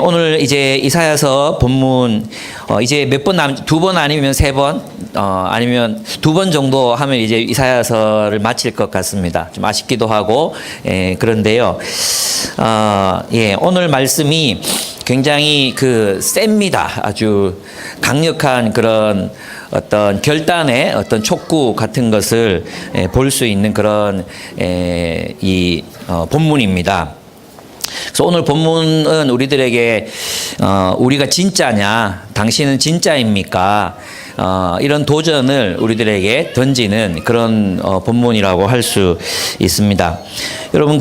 오늘 이제 이사야서 본문 이제 몇 번 두 번 아니면 세 번 아니면 두 번 정도 하면 이제 이사야서를 마칠 것 같습니다. 좀 아쉽기도 하고 그런데요. 오늘 말씀이 굉장히 셉니다. 아주 강력한 그런 어떤 결단의 어떤 촉구 같은 것을 볼 수 있는 그런 본문입니다. 그래서 오늘 본문은 우리들에게 우리가 진짜냐, 당신은 진짜입니까? 이런 도전을 우리들에게 던지는 그런 본문이라고 할 수 있습니다. 여러분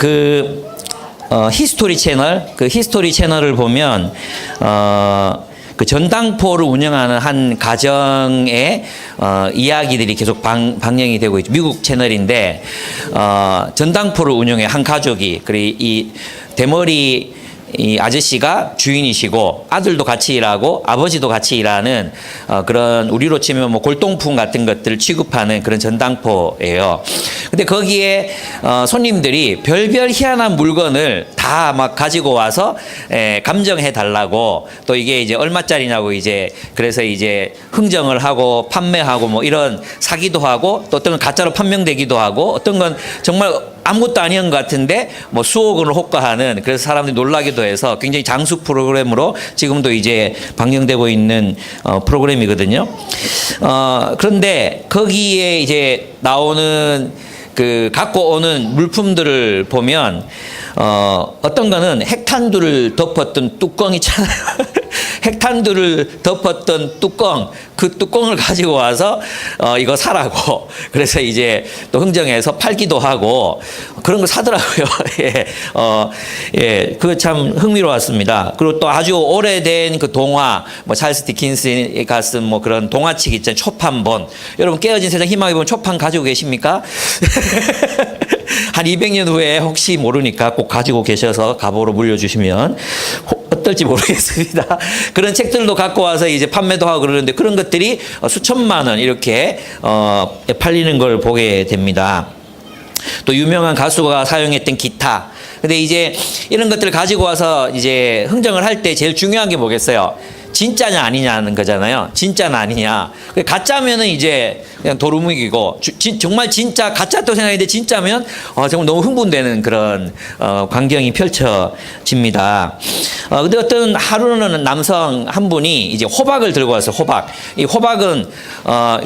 히스토리 채널을 보면 그 전당포를 운영하는 한 가정의 이야기들이 계속 방영이 되고 있죠. 미국 채널인데 전당포를 운영해 한 가족이 그리고 이 대머리 이 아저씨가 주인이시고 아들도 같이 일하고 아버지도 같이 일하는 그런 우리로 치면 뭐 골동품 같은 것들을 취급하는 그런 전당포예요. 근데 거기에 손님들이 별별 희한한 물건을 다 막 가지고 와서 감정해 달라고 또 이게 이제 얼마짜리냐고 이제 그래서 이제 흥정을 하고 판매하고 뭐 이런 사기도 하고 또 어떤 건 가짜로 판명되기도 하고 어떤 건 정말 아무것도 아니었던 것 같은데 뭐 수억 원을 호가하는 그래서 사람들이 놀라기도 해서 굉장히 장수 프로그램으로 지금도 이제 방영되고 있는 프로그램이거든요. 그런데 거기에 이제 나오는 갖고 오는 물품들을 보면 어떤 거는 핵탄두를 덮었던 뚜껑이 있잖아요. 핵탄두를 덮었던 뚜껑, 그 뚜껑을 가지고 와서 이거 사라고 그래서 이제 또 흥정해서 팔기도 하고 그런 걸 사더라고요. 그거 참 흥미로웠습니다. 그리고 또 아주 오래된 그 동화, 뭐 찰스 디킨슨이 쓴 뭐 그런 동화책 있잖아요. 초판본. 여러분 깨어진 세상 희망에 보면 초판 가지고 계십니까? 한 200년 후에 혹시 모르니까 꼭 가지고 계셔서 가보로 물려주시면 어떨지 모르겠습니다. 그런 책들도 갖고 와서 이제 판매도 하고 그러는데 그런 것들이 수천만 원 이렇게 팔리는 걸 보게 됩니다. 또 유명한 가수가 사용했던 기타. 근데 이제 이런 것들을 가지고 와서 이제 흥정을 할 때 제일 중요한 게 뭐겠어요? 진짜냐 아니냐는 거잖아요. 진짜는 아니냐. 가짜면은 이제 그냥 도루묵이고 정말 진짜 가짜도 생각했는데 진짜면 정말 너무 흥분되는 그런 광경이 펼쳐집니다. 근데 어떤 하루는 남성 한 분이 이제 호박을 들고 왔어요. 호박. 이 호박은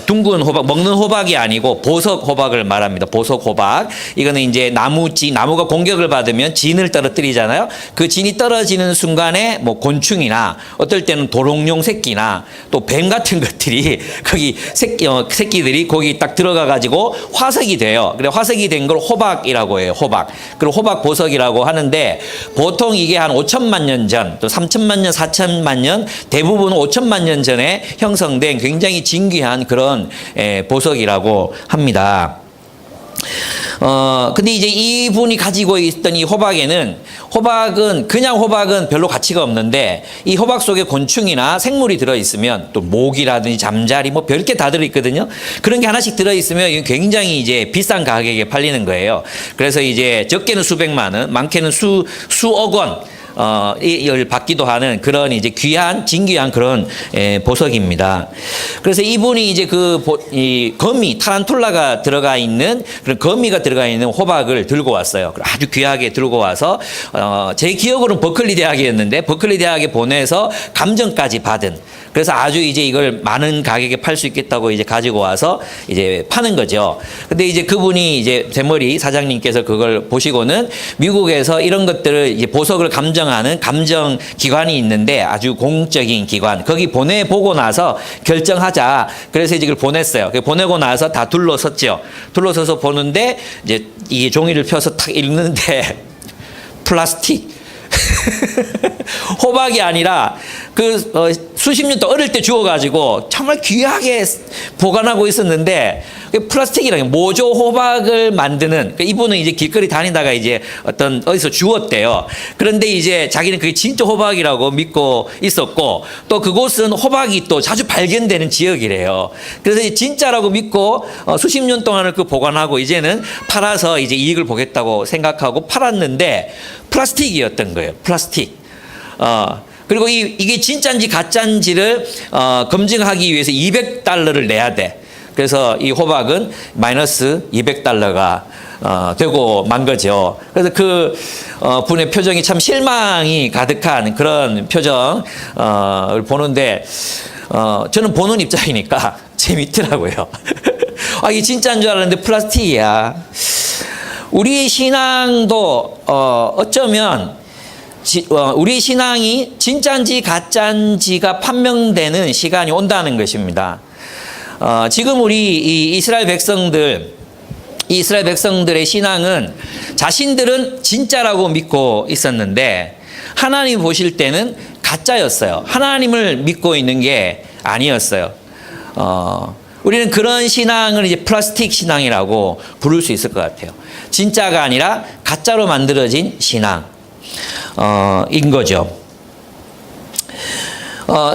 둥근 호박, 먹는 호박이 아니고 보석 호박을 말합니다. 보석 호박. 이거는 이제 나무가 공격을 받으면 진을 떨어뜨리잖아요. 그 진이 떨어지는 순간에 뭐 곤충이나 어떨 때는 도롱뇽 새끼나 또 뱀 같은 것들이 거기 새끼들이 거기 딱 들어가 가지고 화석이 돼요. 그래 화석이 된 걸 호박이라고 해요. 호박. 그리고 호박 보석이라고 하는데 보통 이게 한 5천만 년 전, 또 3천만 년, 4천만 년, 대부분 5천만 년 전에 형성된 굉장히 진귀한 그런 보석이라고 합니다. 근데 이제 이분이 가지고 있던 이 호박은 그냥 호박은 별로 가치가 없는데 이 호박 속에 곤충이나 생물이 들어있으면 또 모기라든지 잠자리 뭐 별게 다 들어있거든요. 그런 게 하나씩 들어있으면 굉장히 이제 비싼 가격에 팔리는 거예요. 그래서 이제 적게는 수백만 원, 많게는 수억 원. 이걸 받기도 하는 그런 이제 진귀한 그런 보석입니다. 그래서 이분이 이제 이 거미, 타란툴라가 들어가 있는 그런 거미가 들어가 있는 호박을 들고 왔어요. 아주 귀하게 들고 와서 제 기억으로는 버클리 대학이었는데 버클리 대학에 보내서 감정까지 받은 그래서 아주 이제 이걸 많은 가격에 팔 수 있겠다고 이제 가지고 와서 이제 파는 거죠. 근데 이제 그분이 이제 대머리 사장님께서 그걸 보시고는 미국에서 이런 것들을 이제 보석을 감정하는 감정 기관이 있는데 아주 공적인 기관 거기 보내보고 나서 결정하자. 그래서 이제 이걸 보냈어요. 보내고 나서 다 둘러섰죠. 둘러서서 보는데 이제 이게 종이를 펴서 탁 읽는데 플라스틱 호박이 아니라 수십 년 동안 어릴 때 주워가지고 정말 귀하게 보관하고 있었는데 플라스틱이랑 모조 호박을 만드는 이분은 이제 길거리 다니다가 이제 어디서 주웠대요. 그런데 이제 자기는 그게 진짜 호박이라고 믿고 있었고 또 그곳은 호박이 또 자주 발견되는 지역이래요. 그래서 진짜라고 믿고 수십 년 동안을 보관하고 이제는 팔아서 이제 이익을 보겠다고 생각하고 팔았는데 플라스틱이었던 거예요. 플라스틱. 그리고 이게 진짜인지 가짜인지를 검증하기 위해서 $200를 내야 돼. 그래서 이 호박은 마이너스 $200가 되고 만 거죠. 그래서 그 분의 표정이 참 실망이 가득한 그런 표정을 보는데 저는 보는 입장이니까 재밌더라고요. 아, 이게 진짜인 줄 알았는데 플라스틱이야. 우리 신앙도 어쩌면 우리 신앙이 진짜인지 가짜인지가 판명되는 시간이 온다는 것입니다. 지금 우리 이 이스라엘 백성들의 신앙은 자신들은 진짜라고 믿고 있었는데 하나님 보실 때는 가짜였어요. 하나님을 믿고 있는 게 아니었어요. 우리는 그런 신앙을 이제 플라스틱 신앙이라고 부를 수 있을 것 같아요. 진짜가 아니라 가짜로 만들어진 신앙. 인 거죠.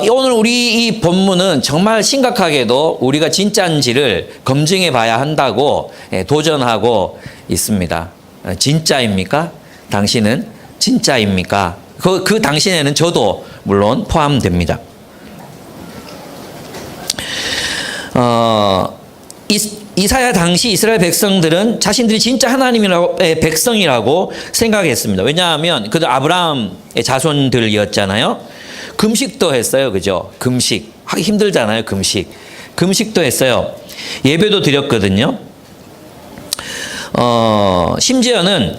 오늘 우리 이 본문은 정말 심각하게도 우리가 진짜인지를 검증해 봐야 한다고 도전하고 있습니다. 진짜입니까? 당신은 진짜입니까? 그 당신에는 저도 물론 포함됩니다. 이사야 당시 이스라엘 백성들은 자신들이 진짜 하나님의 백성이라고 생각했습니다. 왜냐하면 그들 아브라함의 자손들이었잖아요. 금식도 했어요. 그죠? 금식. 하기 힘들잖아요. 금식도 했어요. 예배도 드렸거든요. 심지어는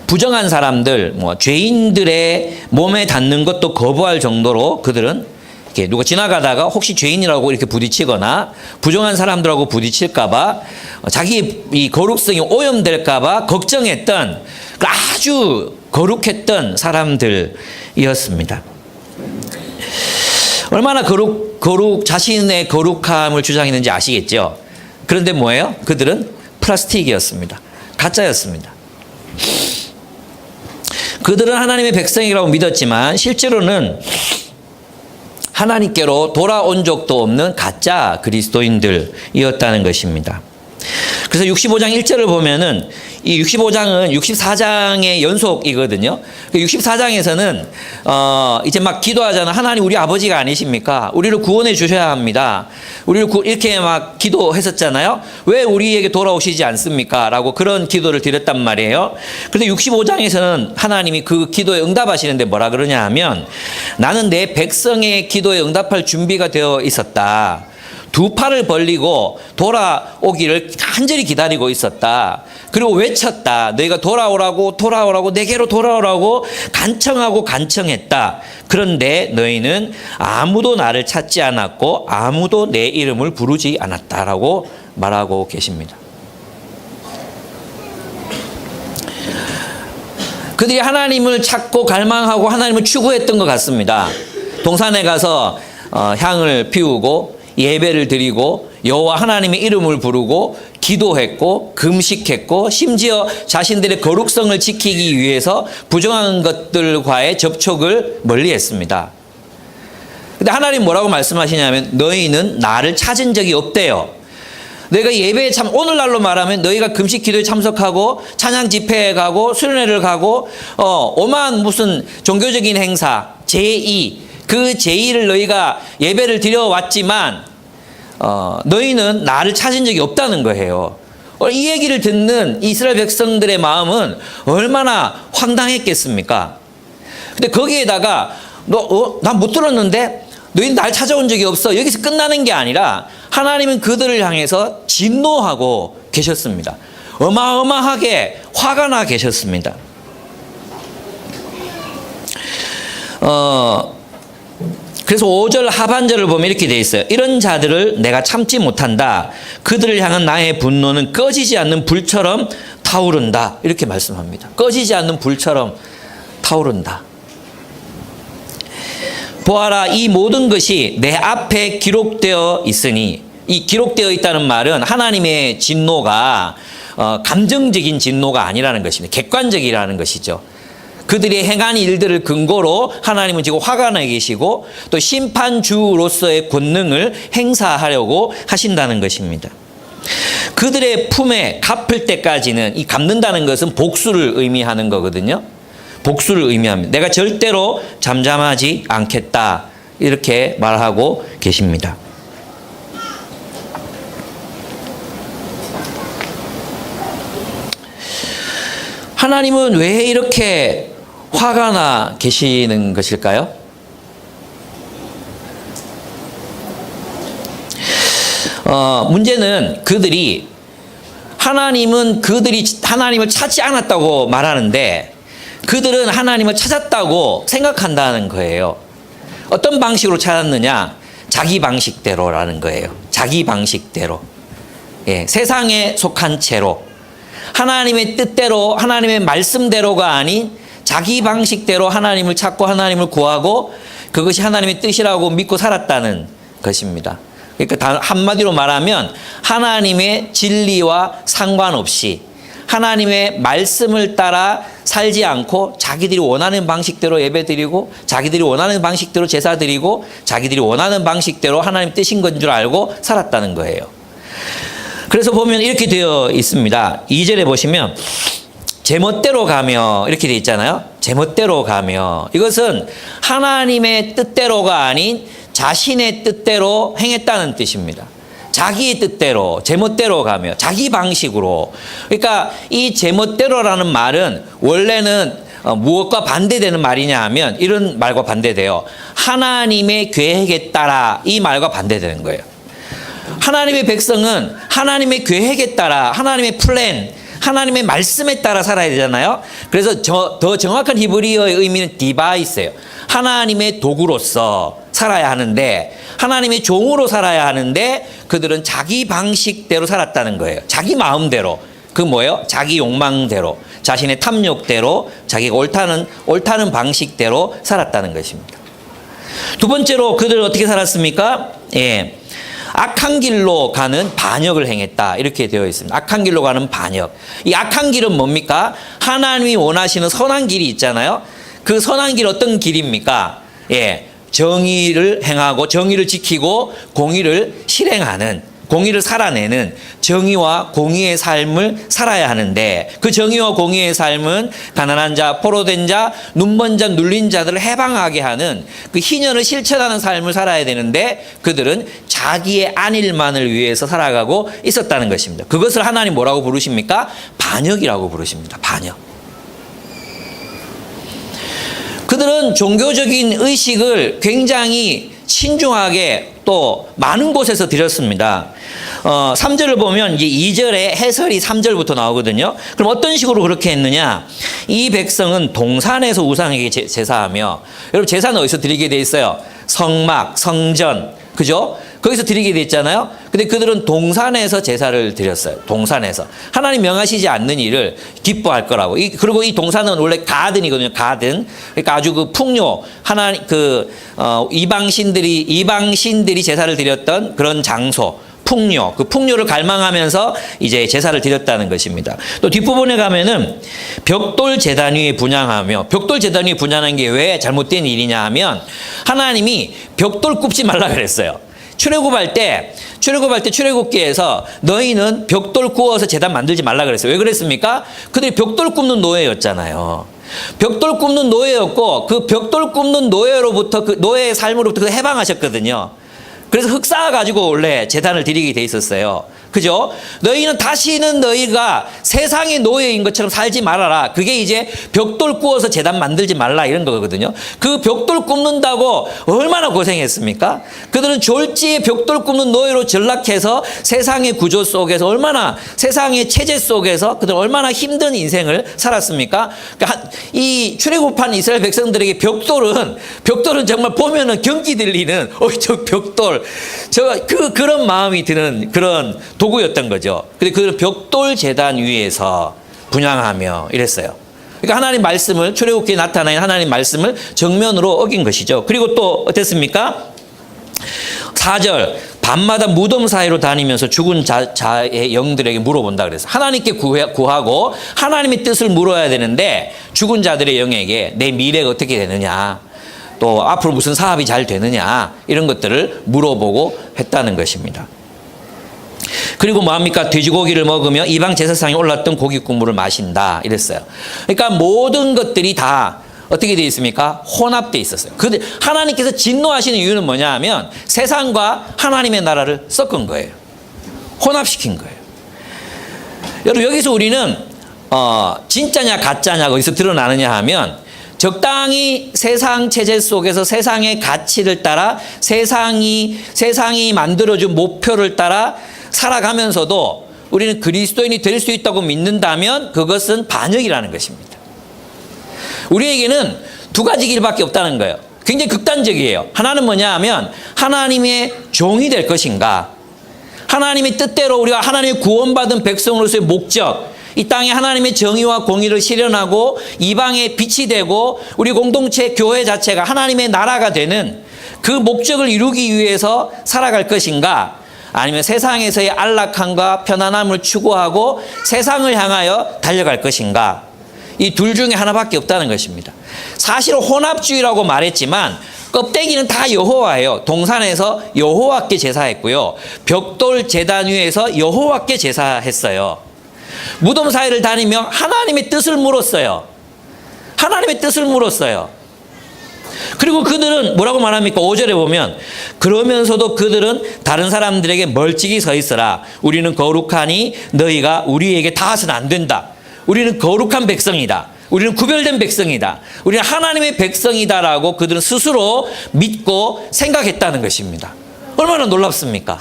부정한 사람들, 죄인들의 몸에 닿는 것도 거부할 정도로 그들은 이렇게 누가 지나가다가 혹시 죄인이라고 이렇게 부딪히거나 부정한 사람들하고 부딪힐까봐 자기 이 거룩성이 오염될까봐 걱정했던 아주 거룩했던 사람들이었습니다. 얼마나 자신의 거룩함을 주장했는지 아시겠죠? 그런데 뭐예요? 그들은 플라스틱이었습니다. 가짜였습니다. 그들은 하나님의 백성이라고 믿었지만 실제로는 하나님께로 돌아온 적도 없는 가짜 그리스도인들이었다는 것입니다. 그래서 65장 1절을 보면은 이 65장은 64장의 연속이거든요. 64장에서는 이제 막 기도하잖아. 하나님 우리 아버지가 아니십니까? 우리를 구원해 주셔야 합니다. 우리를 이렇게 막 기도했었잖아요. 왜 우리에게 돌아오시지 않습니까? 라고 그런 기도를 드렸단 말이에요. 그런데 65장에서는 하나님이 그 기도에 응답하시는데 뭐라 그러냐 하면 나는 내 백성의 기도에 응답할 준비가 되어 있었다. 두 팔을 벌리고 돌아오기를 간절히 기다리고 있었다. 그리고 외쳤다. 너희가 돌아오라고 내게로 돌아오라고 간청했다. 그런데 너희는 아무도 나를 찾지 않았고 아무도 내 이름을 부르지 않았다라고 말하고 계십니다. 그들이 하나님을 찾고 갈망하고 하나님을 추구했던 것 같습니다. 동산에 가서 향을 피우고 예배를 드리고 여호와 하나님의 이름을 부르고 기도했고 금식했고 심지어 자신들의 거룩성을 지키기 위해서 부정한 것들과의 접촉을 멀리했습니다. 근데 하나님 뭐라고 말씀하시냐면 너희는 나를 찾은 적이 없대요. 너희가 예배에 오늘날로 말하면 너희가 금식 기도에 참석하고 찬양 집회에 가고 수련회를 가고 오만 무슨 종교적인 행사 제2 그 제2를 너희가 예배를 드려왔지만 너희는 나를 찾은 적이 없다는 거예요. 이 얘기를 듣는 이스라엘 백성들의 마음은 얼마나 황당했겠습니까? 근데 거기에다가 난 못 들었는데 너희는 날 찾아온 적이 없어. 여기서 끝나는 게 아니라 하나님은 그들을 향해서 진노하고 계셨습니다. 어마어마하게 화가 나 계셨습니다. 그래서 5절 하반절을 보면 이렇게 되어 있어요. 이런 자들을 내가 참지 못한다. 그들을 향한 나의 분노는 꺼지지 않는 불처럼 타오른다. 이렇게 말씀합니다. 꺼지지 않는 불처럼 타오른다. 보아라, 이 모든 것이 내 앞에 기록되어 있으니, 이 기록되어 있다는 말은 하나님의 진노가 감정적인 진노가 아니라는 것입니다. 객관적이라는 것이죠. 그들이 행한 일들을 근거로 하나님은 지금 화가 나 계시고 또 심판주로서의 권능을 행사하려고 하신다는 것입니다. 그들의 품에 갚을 때까지는, 이 갚는다는 것은 복수를 의미하는 거거든요. 복수를 의미합니다. 내가 절대로 잠잠하지 않겠다. 이렇게 말하고 계십니다. 하나님은 왜 이렇게 화가 나 계시는 것일까요? 문제는 하나님은 그들이 하나님을 찾지 않았다고 말하는데 그들은 하나님을 찾았다고 생각한다는 거예요. 어떤 방식으로 찾았느냐? 자기 방식대로라는 거예요. 자기 방식대로. 예, 세상에 속한 채로. 하나님의 뜻대로, 하나님의 말씀대로가 아닌 자기 방식대로 하나님을 찾고 하나님을 구하고 그것이 하나님의 뜻이라고 믿고 살았다는 것입니다. 그러니까 한마디로 말하면 하나님의 진리와 상관없이 하나님의 말씀을 따라 살지 않고 자기들이 원하는 방식대로 예배드리고 자기들이 원하는 방식대로 제사드리고 자기들이 원하는 방식대로 하나님 뜻인 건 줄 알고 살았다는 거예요. 그래서 보면 이렇게 되어 있습니다. 2절에 보시면 제멋대로 가며 이렇게 되어 있잖아요. 제멋대로 가며 이것은 하나님의 뜻대로가 아닌 자신의 뜻대로 행했다는 뜻입니다. 자기의 뜻대로, 제멋대로 가며 자기 방식으로. 그러니까 이 제멋대로라는 말은 원래는 무엇과 반대되는 말이냐 하면 이런 말과 반대돼요. 하나님의 계획에 따라 이 말과 반대되는 거예요. 하나님의 백성은 하나님의 계획에 따라 하나님의 플랜, 하나님의 말씀에 따라 살아야 되잖아요. 그래서 더 정확한 히브리어의 의미는 디바이스예요. 하나님의 도구로서 살아야 하는데 하나님의 종으로 살아야 하는데 그들은 자기 방식대로 살았다는 거예요. 자기 마음대로. 그 뭐예요? 자기 욕망대로, 자신의 탐욕대로, 자기가 옳다는 방식대로 살았다는 것입니다. 두 번째로 그들은 어떻게 살았습니까? 예. 악한 길로 가는 반역을 행했다. 이렇게 되어 있습니다. 악한 길로 가는 반역. 이 악한 길은 뭡니까? 하나님이 원하시는 선한 길이 있잖아요. 그 선한 길 어떤 길입니까? 예. 정의를 행하고 정의를 지키고 공의를 실행하는, 공의를 살아내는 정의와 공의의 삶을 살아야 하는데 그 정의와 공의의 삶은 가난한 자, 포로된 자, 눈먼 자, 눌린 자들을 해방하게 하는 그 희년을 실천하는 삶을 살아야 되는데 그들은 자기의 안일만을 위해서 살아가고 있었다는 것입니다. 그것을 하나님 뭐라고 부르십니까? 반역이라고 부르십니다. 반역. 그들은 종교적인 의식을 굉장히 신중하게 또 많은 곳에서 드렸습니다. 3절을 보면 이제 2절의 해설이 3절부터 나오거든요. 그럼 어떤 식으로 그렇게 했느냐? 이 백성은 동산에서 우상에게 제사하며, 여러분 제사는 어디서 드리게 돼 있어요? 성막, 성전, 그죠? 거기서 드리게 돼 있잖아요. 근데 그들은 동산에서 제사를 드렸어요. 동산에서. 하나님 명하시지 않는 일을 기뻐할 거라고. 그리고 이 동산은 원래 가든이거든요. 가든. 그러니까 아주 그 풍요, 이방신들이 제사를 드렸던 그런 장소. 풍요, 그 풍요를 갈망하면서 이제 제사를 드렸다는 것입니다. 또 뒷부분에 가면은 벽돌 제단 위에 분향하며, 벽돌 제단 위에 분향하는 게 왜 잘못된 일이냐 하면 하나님이 벽돌 굽지 말라 그랬어요. 출애굽할 때 출애굽기에서 너희는 벽돌 구워서 제단 만들지 말라 그랬어요. 왜 그랬습니까? 그들이 벽돌 굽는 노예였잖아요. 벽돌 굽는 노예였고 그 벽돌 굽는 노예로부터 그 노예의 삶으로부터 해방하셨거든요. 그래서 흙 쌓아가지고 원래 제단을 드리게 돼 있었어요. 그죠? 너희는 다시는 너희가 세상의 노예인 것처럼 살지 말아라. 그게 이제 벽돌 구워서 제단 만들지 말라 이런 거거든요. 그 벽돌 굽는다고 얼마나 고생했습니까? 그들은 졸지에 벽돌 굽는 노예로 전락해서 세상의 구조 속에서 얼마나, 세상의 체제 속에서 그들은 얼마나 힘든 인생을 살았습니까? 그러니까 이 출애굽한 이스라엘 백성들에게 벽돌은 정말 보면은 경기 들리는 저 벽돌, 그런 마음이 드는 그런 도구였던 거죠. 근데 그 벽돌 제단 위에서 분향하며 이랬어요. 그러니까 하나님 말씀을, 출애굽기에 나타난 하나님 말씀을 정면으로 어긴 것이죠. 그리고 또 어땠습니까? 4절, 밤마다 무덤 사이로 다니면서 죽은 자의 영들에게 물어본다 그랬어요. 하나님께 구하고 하나님의 뜻을 물어야 되는데 죽은 자들의 영에게 내 미래가 어떻게 되느냐, 또 앞으로 무슨 사업이 잘 되느냐, 이런 것들을 물어보고 했다는 것입니다. 그리고 뭐합니까? 돼지고기를 먹으며 이방 제사상에 올랐던 고기 국물을 마신다 이랬어요. 그러니까 모든 것들이 다 어떻게 되어 있습니까? 혼합되어 있었어요. 근데 하나님께서 진노하시는 이유는 뭐냐 하면 세상과 하나님의 나라를 섞은 거예요. 혼합시킨 거예요. 여러분 여기서 우리는 진짜냐 가짜냐가 어디서 드러나느냐 하면 적당히 세상 체제 속에서 세상의 가치를 따라 세상이 만들어준 목표를 따라 살아가면서도 우리는 그리스도인이 될 수 있다고 믿는다면 그것은 반역이라는 것입니다. 우리에게는 두 가지 길밖에 없다는 거예요. 굉장히 극단적이에요. 하나는 뭐냐 하면 하나님의 종이 될 것인가, 하나님의 뜻대로 우리가 하나님의 구원받은 백성으로서의 목적, 이 땅에 하나님의 정의와 공의를 실현하고 이방의 빛이 되고 우리 공동체 교회 자체가 하나님의 나라가 되는 그 목적을 이루기 위해서 살아갈 것인가, 아니면 세상에서의 안락함과 편안함을 추구하고 세상을 향하여 달려갈 것인가, 이 둘 중에 하나밖에 없다는 것입니다. 사실 혼합주의라고 말했지만 껍데기는 다 여호와예요. 동산에서 여호와께 제사했고요, 벽돌 제단 위에서 여호와께 제사했어요. 무덤 사이를 다니며 하나님의 뜻을 물었어요. 하나님의 뜻을 물었어요. 그리고 그들은 뭐라고 말합니까? 5절에 보면 그러면서도 그들은 다른 사람들에게 멀찍이 서 있어라. 우리는 거룩하니 너희가 우리에게 닿아서는 안 된다. 우리는 거룩한 백성이다. 우리는 구별된 백성이다. 우리는 하나님의 백성이다라고 그들은 스스로 믿고 생각했다는 것입니다. 얼마나 놀랍습니까?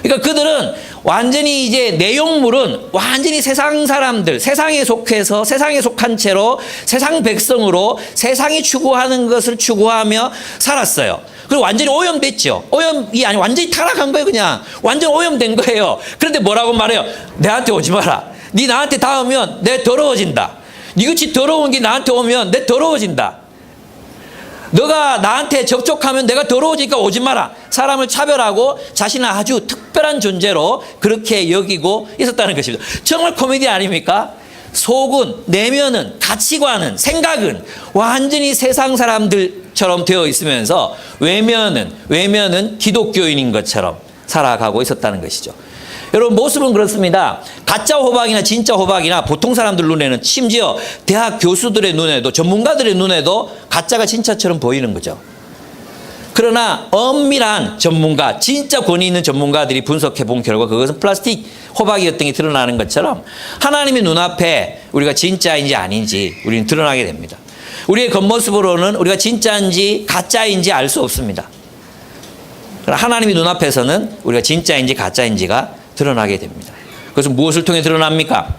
그러니까 그들은 완전히 이제 내용물은 완전히 세상 사람들, 세상에 속해서 세상에 속한 채로 세상 백성으로 세상이 추구하는 것을 추구하며 살았어요. 그리고 완전히 오염됐죠. 오염이 아니 완전히 타락한 거예요. 그냥 완전 오염된 거예요. 그런데 뭐라고 말해요? 내한테 오지 마라. 네 나한테 닿으면 내 더러워진다. 니같이 더러운 게 나한테 오면 내 더러워진다. 너가 나한테 접촉하면 내가 더러워지니까 오지 마라. 사람을 차별하고 자신은 아주 특별한 존재로 그렇게 여기고 있었다는 것입니다. 정말 코미디 아닙니까? 속은, 내면은, 가치관은, 생각은 완전히 세상 사람들처럼 되어 있으면서 외면은 기독교인인 것처럼 살아가고 있었다는 것이죠. 여러분 모습은 그렇습니다. 가짜 호박이나 진짜 호박이나 보통 사람들 눈에는, 심지어 대학 교수들의 눈에도, 전문가들의 눈에도 가짜가 진짜처럼 보이는 거죠. 그러나 엄밀한 전문가, 진짜 권위 있는 전문가들이 분석해 본 결과 그것은 플라스틱 호박이었던 게 드러나는 것처럼 하나님의 눈앞에 우리가 진짜인지 아닌지 우리는 드러나게 됩니다. 우리의 겉모습으로는 우리가 진짜인지 가짜인지 알 수 없습니다. 그러나 하나님의 눈앞에서는 우리가 진짜인지 가짜인지가 드러나게 됩니다. 그래서 무엇을 통해 드러납니까?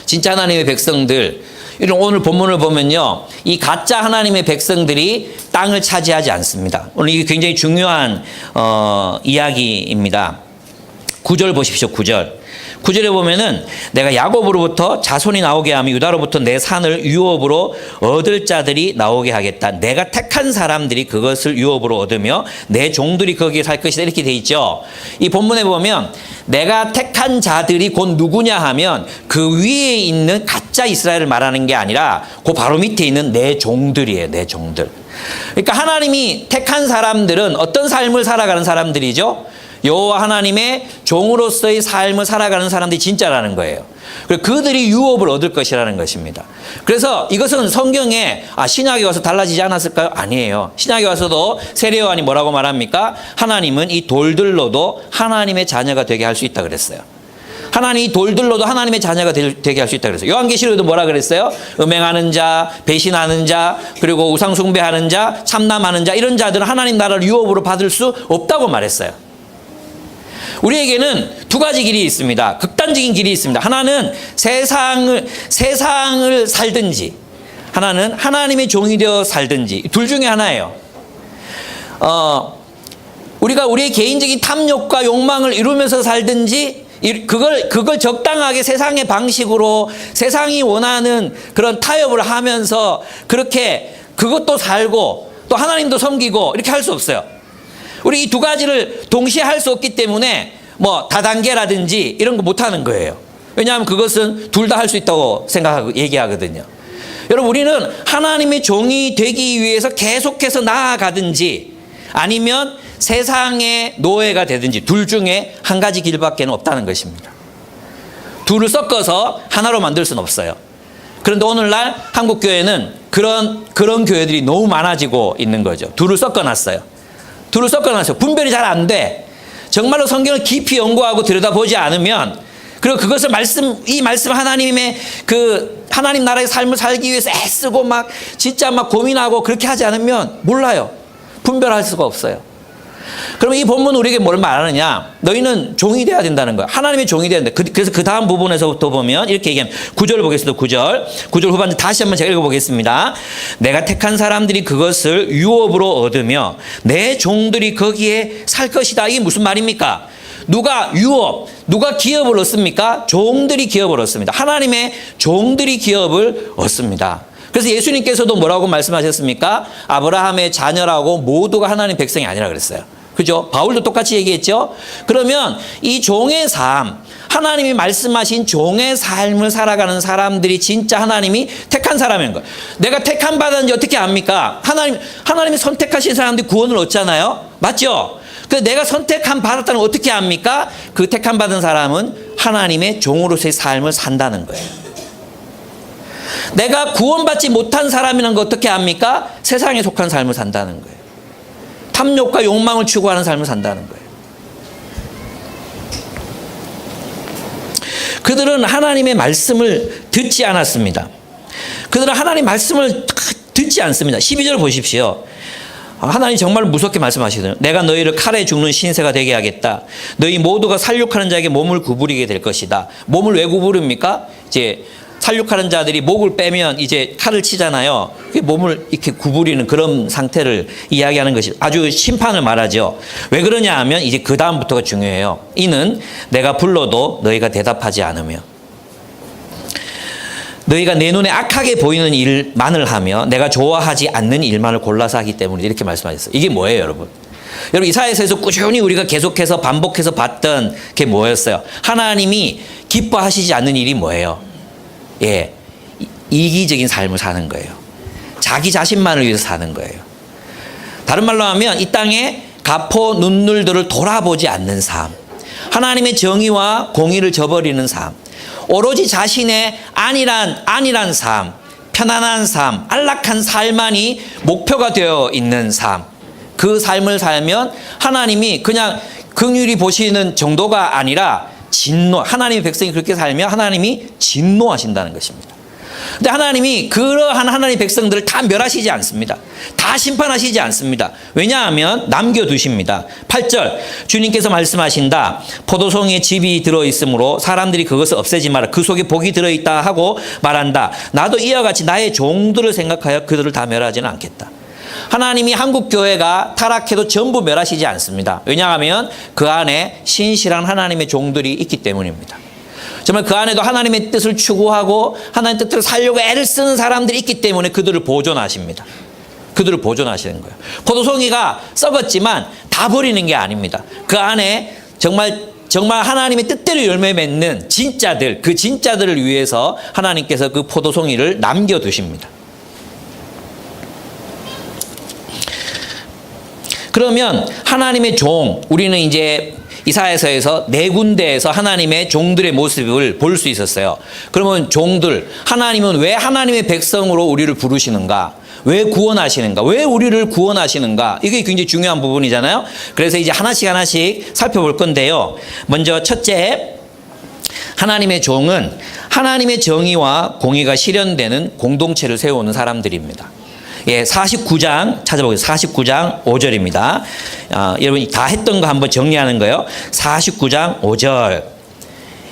진짜 하나님의 백성들, 이런 오늘 본문을 보면요, 이 가짜 하나님의 백성들이 땅을 차지하지 않습니다. 오늘 이게 굉장히 중요한 이야기입니다. 9절 보십시오. 9절에 보면은 내가 야곱으로부터 자손이 나오게 하며 유다로부터 내 산을 유업으로 얻을 자들이 나오게 하겠다. 내가 택한 사람들이 그것을 유업으로 얻으며 내 종들이 거기에 살 것이다. 이렇게 돼 있죠. 이 본문에 보면 내가 택한 자들이 곧 누구냐 하면 그 위에 있는 가짜 이스라엘을 말하는 게 아니라 그 바로 밑에 있는 내 종들이에요. 내 종들. 그러니까 하나님이 택한 사람들은 어떤 삶을 살아가는 사람들이죠? 여호와 하나님의 종으로서의 삶을 살아가는 사람들이 진짜라는 거예요. 그리고 그들이 유업을 얻을 것이라는 것입니다. 그래서 이것은 성경에 신약에 와서 달라지지 않았을까요? 아니에요. 신약에 와서도 세례요한이 뭐라고 말합니까? 하나님은 이 돌들로도 하나님의 자녀가 되게 할 수 있다 그랬어요. 하나님이 돌들로도 하나님의 자녀가 되게 할 수 있다 그랬어요. 요한계시록에도 뭐라 그랬어요? 음행하는 자, 배신하는 자, 그리고 우상 숭배하는 자, 참남하는 자, 이런 자들은 하나님 나라를 유업으로 받을 수 없다고 말했어요. 우리에게는 두 가지 길이 있습니다. 극단적인 길이 있습니다. 하나는 세상을 살든지, 하나는 하나님의 종이 되어 살든지, 둘 중에 하나예요. 우리가 우리의 개인적인 탐욕과 욕망을 이루면서 살든지, 그걸 적당하게 세상의 방식으로 세상이 원하는 그런 타협을 하면서 그렇게 그것도 살고 또 하나님도 섬기고 이렇게 할 수 없어요. 우리 이 두 가지를 동시에 할 수 없기 때문에 뭐 다단계라든지 이런 거 못하는 거예요. 왜냐하면 그것은 둘 다 할 수 있다고 생각하고 얘기하거든요. 여러분 우리는 하나님의 종이 되기 위해서 계속해서 나아가든지 아니면 세상의 노예가 되든지 둘 중에 한 가지 길밖에 없다는 것입니다. 둘을 섞어서 하나로 만들 수는 없어요. 그런데 오늘날 한국 교회는 그런 교회들이 너무 많아지고 있는 거죠. 둘을 섞어놨어요. 둘을 섞어놨어요. 분별이 잘 안 돼. 정말로 성경을 깊이 연구하고 들여다보지 않으면, 그리고 그것을 이 말씀 하나님의 하나님 나라의 삶을 살기 위해서 애쓰고 막 진짜 막 고민하고 그렇게 하지 않으면 몰라요. 분별할 수가 없어요. 그럼 이 본문은 우리에게 뭘 말하느냐? 너희는 종이 돼야 된다는 거야. 하나님의 종이 돼야 된다. 그래서 그 다음 부분에서부터 보면 이렇게 얘기합니다. 9절을 보겠습니다. 9절 후반전 다시 한번 제가 읽어보겠습니다. 내가 택한 사람들이 그것을 유업으로 얻으며 내 종들이 거기에 살 것이다. 이게 무슨 말입니까? 누가 기업을 얻습니까? 종들이 기업을 얻습니다. 하나님의 종들이 기업을 얻습니다. 그래서 예수님께서도 뭐라고 말씀하셨습니까? 아브라함의 자녀라고 모두가 하나님 백성이 아니라 그랬어요. 그죠? 바울도 똑같이 얘기했죠? 그러면 이 종의 삶, 하나님이 말씀하신 종의 삶을 살아가는 사람들이 진짜 하나님이 택한 사람인 거예요. 내가 택함 받았는지 어떻게 압니까? 하나님이 선택하신 사람들이 구원을 얻잖아요? 맞죠? 그래서 내가 선택함 받았다는 걸 어떻게 압니까? 그 택함 받은 사람은 하나님의 종으로서의 삶을 산다는 거예요. 내가 구원받지 못한 사람이라는 거 어떻게 압니까? 세상에 속한 삶을 산다는 거예요. 탐욕과 욕망을 추구하는 삶을 산다는 거예요. 그들은 하나님의 말씀을 듣지 않았습니다. 그들은 하나님의 말씀을 듣지 않습니다. 12절 보십시오. 하나님 정말 무섭게 말씀하시거든요. 내가 너희를 칼에 죽는 신세가 되게 하겠다. 너희 모두가 살육하는 자에게 몸을 구부리게 될 것이다. 몸을 왜 구부립니까? 이제 살육하는 자들이 목을 빼면 이제 칼을 치잖아요. 몸을 이렇게 구부리는 그런 상태를 이야기하는 것이 아주 심판을 말하죠. 왜 그러냐 하면 이제 그 다음부터가 중요해요. 이는 내가 불러도 너희가 대답하지 않으며 너희가 내 눈에 악하게 보이는 일만을 하며 내가 좋아하지 않는 일만을 골라서 하기 때문에 이렇게 말씀하셨어요. 이게 뭐예요, 여러분? 여러분 이사야서에서 꾸준히 우리가 계속해서 반복해서 봤던 게 뭐였어요? 하나님이 기뻐하시지 않는 일이 뭐예요? 예, 이기적인 삶을 사는 거예요. 자기 자신만을 위해서 사는 거예요. 다른 말로 하면 이 땅에 가포 눈물들을 돌아보지 않는 삶, 하나님의 정의와 공의를 저버리는 삶, 오로지 자신의 안일한 삶, 편안한 삶, 안락한 삶만이 목표가 되어 있는 삶, 그 삶을 살면 하나님이 그냥 긍휼히 보시는 정도가 아니라 하나님의 백성이 그렇게 살면 하나님이 진노하신다는 것입니다. 근데 하나님이 그러한 하나님의 백성들을 다 멸하시지 않습니다. 다 심판하시지 않습니다. 왜냐하면 남겨두십니다. 8절 주님께서 말씀하신다. 포도송이에 즙이 들어있으므로 사람들이 그것을 없애지 마라. 그 속에 복이 들어있다 하고 말한다. 나도 이와 같이 나의 종들을 생각하여 그들을 다 멸하지는 않겠다. 하나님이 한국교회가 타락해도 전부 멸하시지 않습니다. 왜냐하면 그 안에 신실한 하나님의 종들이 있기 때문입니다. 정말 그 안에도 하나님의 뜻을 추구하고 하나님의 뜻대로 살려고 애를 쓰는 사람들이 있기 때문에 그들을 보존하십니다. 그들을 보존하시는 거예요. 포도송이가 썩었지만 다 버리는 게 아닙니다. 그 안에 정말 하나님의 뜻대로 열매 맺는 진짜들, 그 진짜들을 위해서 하나님께서 그 포도송이를 남겨두십니다. 그러면 하나님의 종, 우리는 이제 이사야서에서 네 군데에서 하나님의 종들의 모습을 볼 수 있었어요. 그러면 종들, 하나님은 왜 하나님의 백성으로 우리를 부르시는가? 왜 구원하시는가? 왜 우리를 구원하시는가? 이게 굉장히 중요한 부분이잖아요. 그래서 이제 하나씩 살펴볼 건데요. 먼저 첫째, 하나님의 종은 하나님의 정의와 공의가 실현되는 공동체를 세우는 사람들입니다. 예, 49장 찾아보겠습니다. 49장 5절입니다. 여러분 다 했던 거 한번 정리하는 거예요. 49장 5절.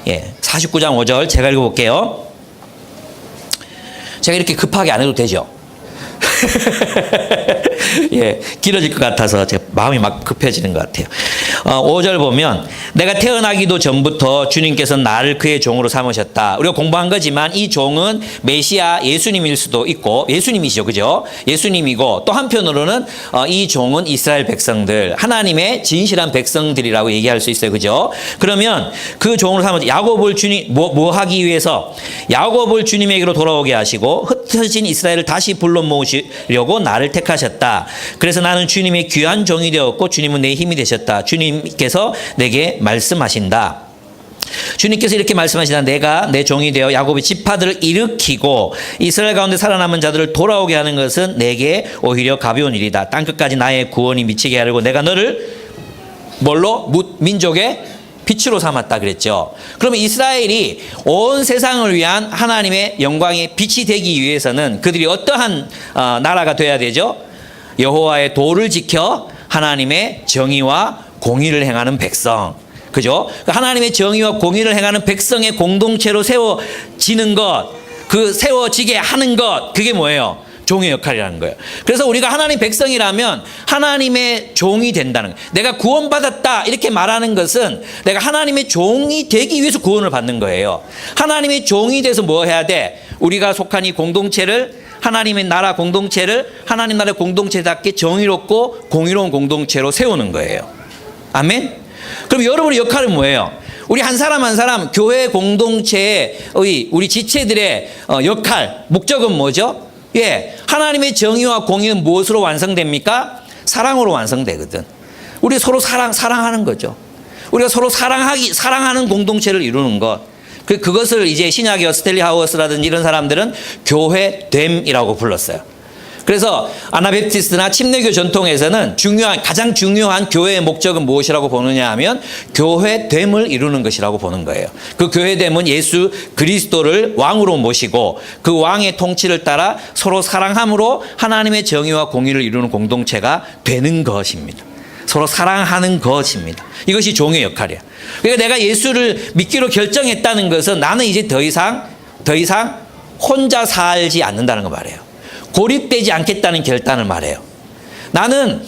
예, 49장 5절 제가 읽어볼게요. 제가 이렇게 급하게 안 해도 되죠? 예, 길어질 것 같아서 제 마음이 막 급해지는 것 같아요. 5절 보면 내가 태어나기도 전부터 주님께서 나를 그의 종으로 삼으셨다. 우리가 공부한 거지만 이 종은 메시아 예수님일 수도 있고 예수님이시죠. 그죠? 예수님이고 또 한편으로는 이 종은 이스라엘 백성들, 하나님의 진실한 백성들이라고 얘기할 수 있어요. 그죠? 그러면 그 종으로 삼은 야곱을 주님 뭐 하기 위해서 야곱을 주님에게로 돌아오게 하시고 흩어진 이스라엘을 다시 불러 모으시려고 나를 택하셨다. 그래서 나는 주님의 귀한 종이 되었고 주님은 내 힘이 되셨다. 주님께서 내게 말씀하신다. 주님께서 이렇게 말씀하시다. 내가 내 종이 되어 야곱의 지파들을 일으키고 이스라엘 가운데 살아남은 자들을 돌아오게 하는 것은 내게 오히려 가벼운 일이다. 땅끝까지 나의 구원이 미치게 하려고 내가 너를 뭘로? 민족의 빛으로 삼았다 그랬죠. 그러면 이스라엘이 온 세상을 위한 하나님의 영광의 빛이 되기 위해서는 그들이 어떠한 나라가 돼야 되죠? 여호와의 도를 지켜 하나님의 정의와 공의를 행하는 백성. 그죠? 하나님의 정의와 공의를 행하는 백성의 공동체로 세워지는 것, 그 세워지게 하는 것, 그게 뭐예요? 종의 역할이라는 거예요. 그래서 우리가 하나님 백성이라면 하나님의 종이 된다는 거예요. 내가 구원받았다 이렇게 말하는 것은 내가 하나님의 종이 되기 위해서 구원을 받는 거예요. 하나님의 종이 돼서 뭐 해야 돼? 우리가 속한 이 공동체를, 하나님의 나라 공동체를 하나님 나라의 공동체답게 정의롭고 공의로운 공동체로 세우는 거예요. 아멘? 그럼 여러분의 역할은 뭐예요? 우리 한 사람 한 사람 교회 공동체의 우리 지체들의 역할, 목적은 뭐죠? 예, 하나님의 정의와 공의는 무엇으로 완성됩니까? 사랑으로 완성되거든. 우리 서로 사랑하는 거죠. 우리가 서로 사랑하는 공동체를 이루는 것. 그것을 이제 신약의 스탠리 하우스라든지 이런 사람들은 교회됨이라고 불렀어요. 그래서 아나베프티스트나 침례교 전통에서는 가장 중요한 교회의 목적은 무엇이라고 보느냐 하면 교회됨을 이루는 것이라고 보는 거예요. 그 교회됨은 예수 그리스도를 왕으로 모시고 그 왕의 통치를 따라 서로 사랑함으로 하나님의 정의와 공의를 이루는 공동체가 되는 것입니다. 서로 사랑하는 것입니다. 이것이 종의 역할이야. 그러니까 내가 예수를 믿기로 결정했다는 것은 나는 이제 더 이상 혼자 살지 않는다는 거 말이에요. 고립되지 않겠다는 결단을 말해요. 나는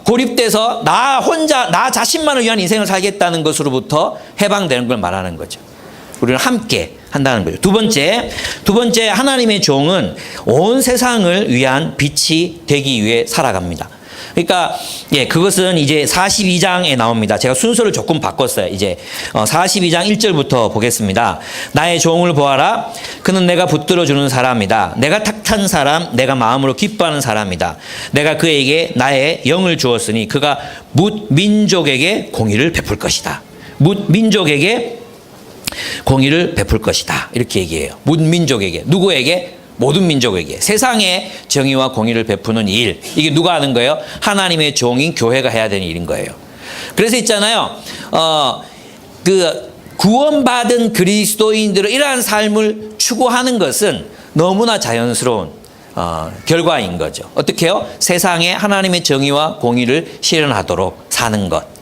고립돼서 나 자신만을 위한 인생을 살겠다는 것으로부터 해방되는 걸 말하는 거죠. 우리는 함께 한다는 거죠. 두 번째 하나님의 종은 온 세상을 위한 빛이 되기 위해 살아갑니다. 그러니까 그것은 이제 42장에 나옵니다. 제가 순서를 조금 바꿨어요. 이제 42장 1절부터 보겠습니다. 나의 종을 보아라. 그는 내가 붙들어 주는 사람이다. 내가 택한 사람, 내가 마음으로 기뻐하는 사람이다. 내가 그에게 나의 영을 주었으니 그가 뭇 민족에게 공의를 베풀 것이다. 뭇 민족에게 공의를 베풀 것이다. 이렇게 얘기해요. 뭇 민족에게. 누구에게? 모든 민족에게 세상의 정의와 공의를 베푸는 일. 이게 누가 하는 거예요? 하나님의 종인 교회가 해야 되는 일인 거예요. 그래서 있잖아요. 그 구원받은 그리스도인들은 이러한 삶을 추구하는 것은 너무나 자연스러운 결과인 거죠. 어떻게 해요? 세상에 하나님의 정의와 공의를 실현하도록 사는 것.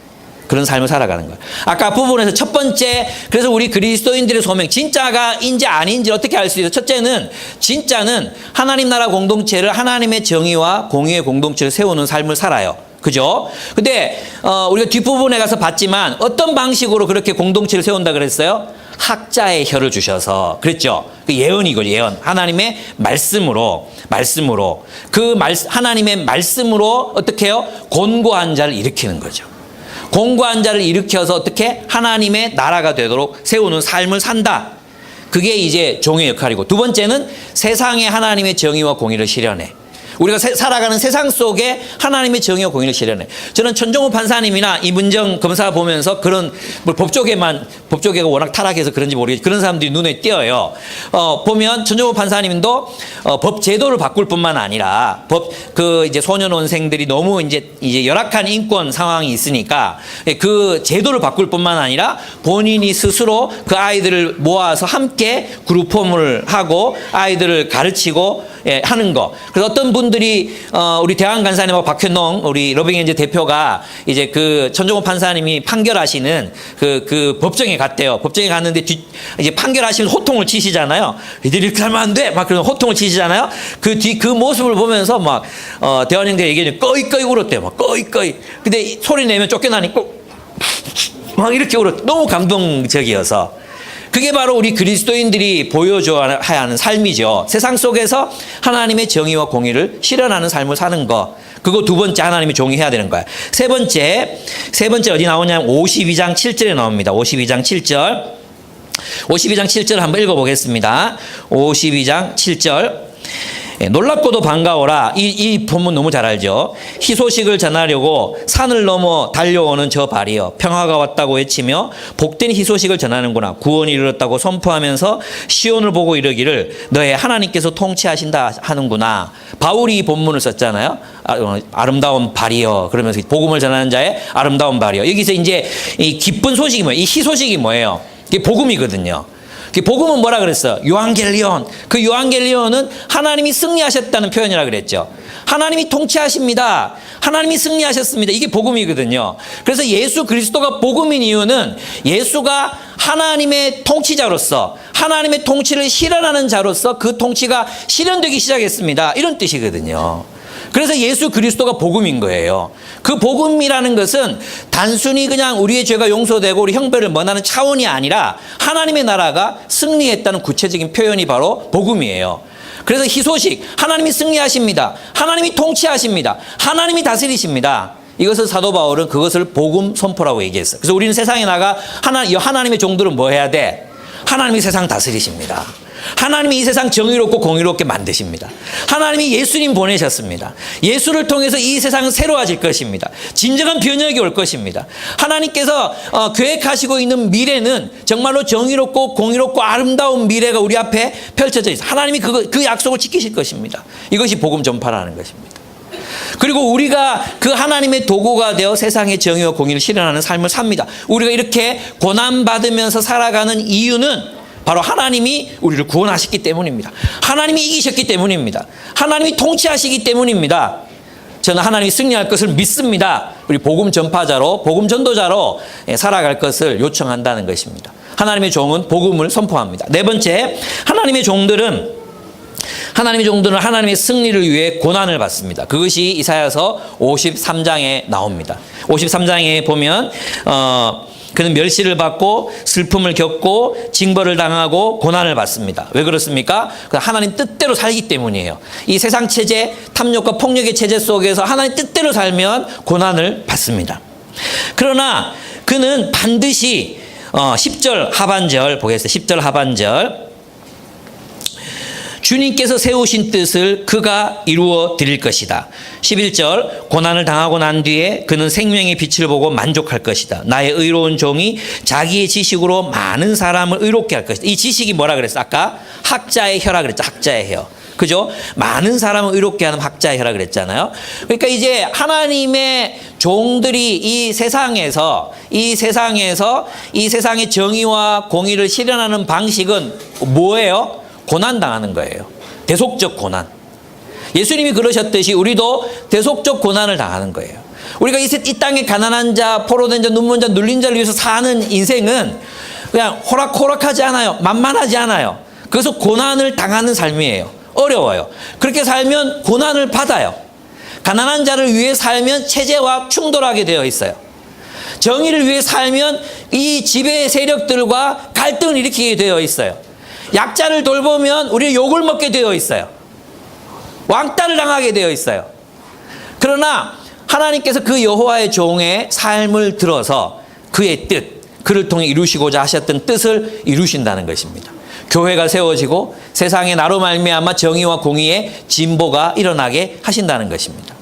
그런 삶을 살아가는 거예요. 아까 부분에서 첫 번째, 그래서 우리 그리스도인들의 소명, 진짜가인지 아닌지 어떻게 알 수 있어요? 첫째는, 진짜는 하나님 나라 공동체를 하나님의 정의와 공의의 공동체를 세우는 삶을 살아요. 그죠? 근데, 우리가 뒷부분에 가서 봤지만 어떤 방식으로 그렇게 공동체를 세운다 그랬어요? 학자의 혀를 주셔서. 그랬죠? 그 예언이거든요, 예언. 하나님의 말씀으로. 하나님의 말씀으로 어떻게 해요? 곤고한 자를 일으키는 거죠. 공고한 자를 일으켜서 어떻게 하나님의 나라가 되도록 세우는 삶을 산다. 그게 이제 종의 역할이고, 두 번째는 세상에 하나님의 정의와 공의를 실현해. 우리가 살아가는 세상 속에 하나님의 정의와 공의를 실현해. 저는 천정호 판사님이나 이문정 검사 보면서 그런 법조계가 워낙 타락해서 그런지 모르겠지만 그런 사람들이 눈에 띄어요. 보면 천정호 판사님도 법 제도를 바꿀 뿐만 아니라 이제 소년원생들이 너무 이제 열악한 인권 상황이 있으니까 그 제도를 바꿀 뿐만 아니라 본인이 스스로 그 아이들을 모아서 함께 그룹홈을 하고 아이들을 가르치고 하는 거. 그래서 어떤 분들이 우리 대학 간사님하고 박현농 우리 러빙엔젤 대표가 이제 그 천정호 판사님이 판결하시는 그 법정에 갔대요. 법정에 갔는데 이제 판결하시면 호통을 치시잖아요. 이들이 이렇게 하면 안 돼. 막 그런 호통을 치시잖아요. 그 모습을 보면서 막 대원형들 얘기하니 꺼이꺼이 울었대요. 막 꺼이꺼이. 근데 소리 내면 쫓겨나니까 막 이렇게 울어. 너무 감동적이어서. 그게 바로 우리 그리스도인들이 보여줘야 하는 삶이죠. 세상 속에서 하나님의 정의와 공의를 실현하는 삶을 사는 거. 그거 두 번째, 하나님이 종이해야 되는 거야. 세 번째 어디 나오냐면 52장 7절에 나옵니다. 52장 7절. 52장 7절 한번 읽어보겠습니다. 52장 7절. 놀랍고도 반가워라. 이 본문 너무 잘 알죠. 희소식을 전하려고 산을 넘어 달려오는 저 발이여, 평화가 왔다고 외치며 복된 희소식을 전하는구나. 구원이 이르렀다고 선포하면서 시온을 보고 이르기를 너의 하나님께서 통치하신다 하는구나. 바울이 이 본문을 썼잖아요. 아름다운 발이여, 그러면서 복음을 전하는 자의 아름다운 발이여. 여기서 이제 이 기쁜 소식이 뭐예요? 이 희소식이 뭐예요? 이게 복음이거든요. 복음은 뭐라 그랬어요? 요한겔리온. 그 요한겔리온은 하나님이 승리하셨다는 표현이라 그랬죠. 하나님이 통치하십니다. 하나님이 승리하셨습니다. 이게 복음이거든요. 그래서 예수 그리스도가 복음인 이유는 예수가 하나님의 통치자로서, 하나님의 통치를 실현하는 자로서 그 통치가 실현되기 시작했습니다. 이런 뜻이거든요. 그래서 예수 그리스도가 복음인 거예요. 그 복음이라는 것은 단순히 그냥 우리의 죄가 용서되고 우리 형벌을 면하는 차원이 아니라 하나님의 나라가 승리했다는 구체적인 표현이 바로 복음이에요. 그래서 희소식, 하나님이 승리하십니다. 하나님이 통치하십니다. 하나님이 다스리십니다. 이것을 사도 바울은 그것을 복음 선포라고 얘기했어요. 그래서 우리는 세상에 나가 하나님의 종들은 뭐 해야 돼? 하나님이 세상 다스리십니다. 하나님이 이 세상 정의롭고 공의롭게 만드십니다. 하나님이 예수님 보내셨습니다. 예수를 통해서 이 세상은 새로워질 것입니다. 진정한 변혁이 올 것입니다. 하나님께서 계획하시고 있는 미래는 정말로 정의롭고 공의롭고 아름다운 미래가 우리 앞에 펼쳐져 있어요. 하나님이 그 약속을 지키실 것입니다. 이것이 복음 전파라는 것입니다. 그리고 우리가 그 하나님의 도구가 되어 세상의 정의와 공의를 실현하는 삶을 삽니다. 우리가 이렇게 고난받으면서 살아가는 이유는 바로 하나님이 우리를 구원하셨기 때문입니다. 하나님이 이기셨기 때문입니다. 하나님이 통치하시기 때문입니다. 저는 하나님이 승리할 것을 믿습니다. 우리 복음 전파자로, 복음 전도자로 살아갈 것을 요청한다는 것입니다. 하나님의 종은 복음을 선포합니다. 네 번째, 하나님의 종들은 하나님의 승리를 위해 고난을 받습니다. 그것이 이사야서 53장에 나옵니다. 53장에 보면 그는 멸시를 받고 슬픔을 겪고 징벌을 당하고 고난을 받습니다. 왜 그렇습니까? 하나님 뜻대로 살기 때문이에요. 이 세상 체제, 탐욕과 폭력의 체제 속에서 하나님 뜻대로 살면 고난을 받습니다. 그러나 그는 반드시 10절 하반절 보겠습니다. 10절 하반절. 주님께서 세우신 뜻을 그가 이루어 드릴 것이다. 11절, 고난을 당하고 난 뒤에 그는 생명의 빛을 보고 만족할 것이다. 나의 의로운 종이 자기의 지식으로 많은 사람을 의롭게 할 것이다. 이 지식이 뭐라 그랬어? 아까 학자의 혀라 그랬죠. 학자의 혀. 그죠? 많은 사람을 의롭게 하는 학자의 혀라 그랬잖아요. 그러니까 이제 하나님의 종들이 이 세상에서 이 세상의 정의와 공의를 실현하는 방식은 뭐예요? 고난당하는 거예요. 대속적 고난. 예수님이 그러셨듯이 우리도 대속적 고난을 당하는 거예요. 우리가 이 땅에 가난한 자, 포로된 자, 눈먼 자, 눌린 자를 위해서 사는 인생은 그냥 호락호락하지 않아요. 만만하지 않아요. 그래서 고난을 당하는 삶이에요. 어려워요. 그렇게 살면 고난을 받아요. 가난한 자를 위해 살면 체제와 충돌하게 되어 있어요. 정의를 위해 살면 이 지배 세력들과 갈등을 일으키게 되어 있어요. 약자를 돌보면 우리는 욕을 먹게 되어 있어요. 왕따를 당하게 되어 있어요. 그러나 하나님께서 그 여호와의 종의 삶을 들어서 그의 뜻, 그를 통해 이루시고자 하셨던 뜻을 이루신다는 것입니다. 교회가 세워지고 세상에 나로 말미암아 정의와 공의의 진보가 일어나게 하신다는 것입니다.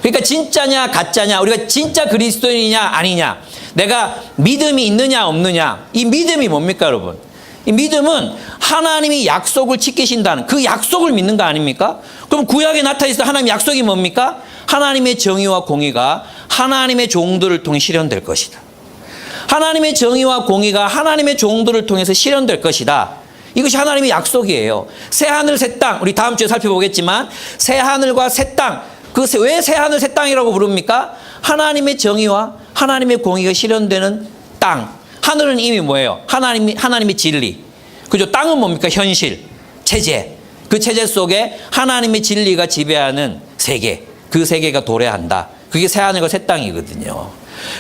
그러니까 진짜냐 가짜냐, 우리가 진짜 그리스도인이냐 아니냐, 내가 믿음이 있느냐 없느냐, 이 믿음이 뭡니까 여러분? 이 믿음은 하나님이 약속을 지키신다는 그 약속을 믿는 거 아닙니까? 그럼 구약에 나타나 있을 하나님의 약속이 뭡니까? 하나님의 정의와 공의가 하나님의 종들을 통해 실현될 것이다. 하나님의 정의와 공의가 하나님의 종들을 통해서 실현될 것이다. 이것이 하나님의 약속이에요. 새하늘 새 땅, 우리 다음 주에 살펴보겠지만 새하늘과 새 땅, 왜 새하늘 새 땅이라고 부릅니까? 하나님의 정의와 하나님의 공의가 실현되는 땅. 하늘은 이미 뭐예요? 하나님의 진리. 그죠? 땅은 뭡니까? 현실, 체제. 그 체제 속에 하나님의 진리가 지배하는 세계. 그 세계가 도래한다. 그게 새하늘과 새 땅이거든요.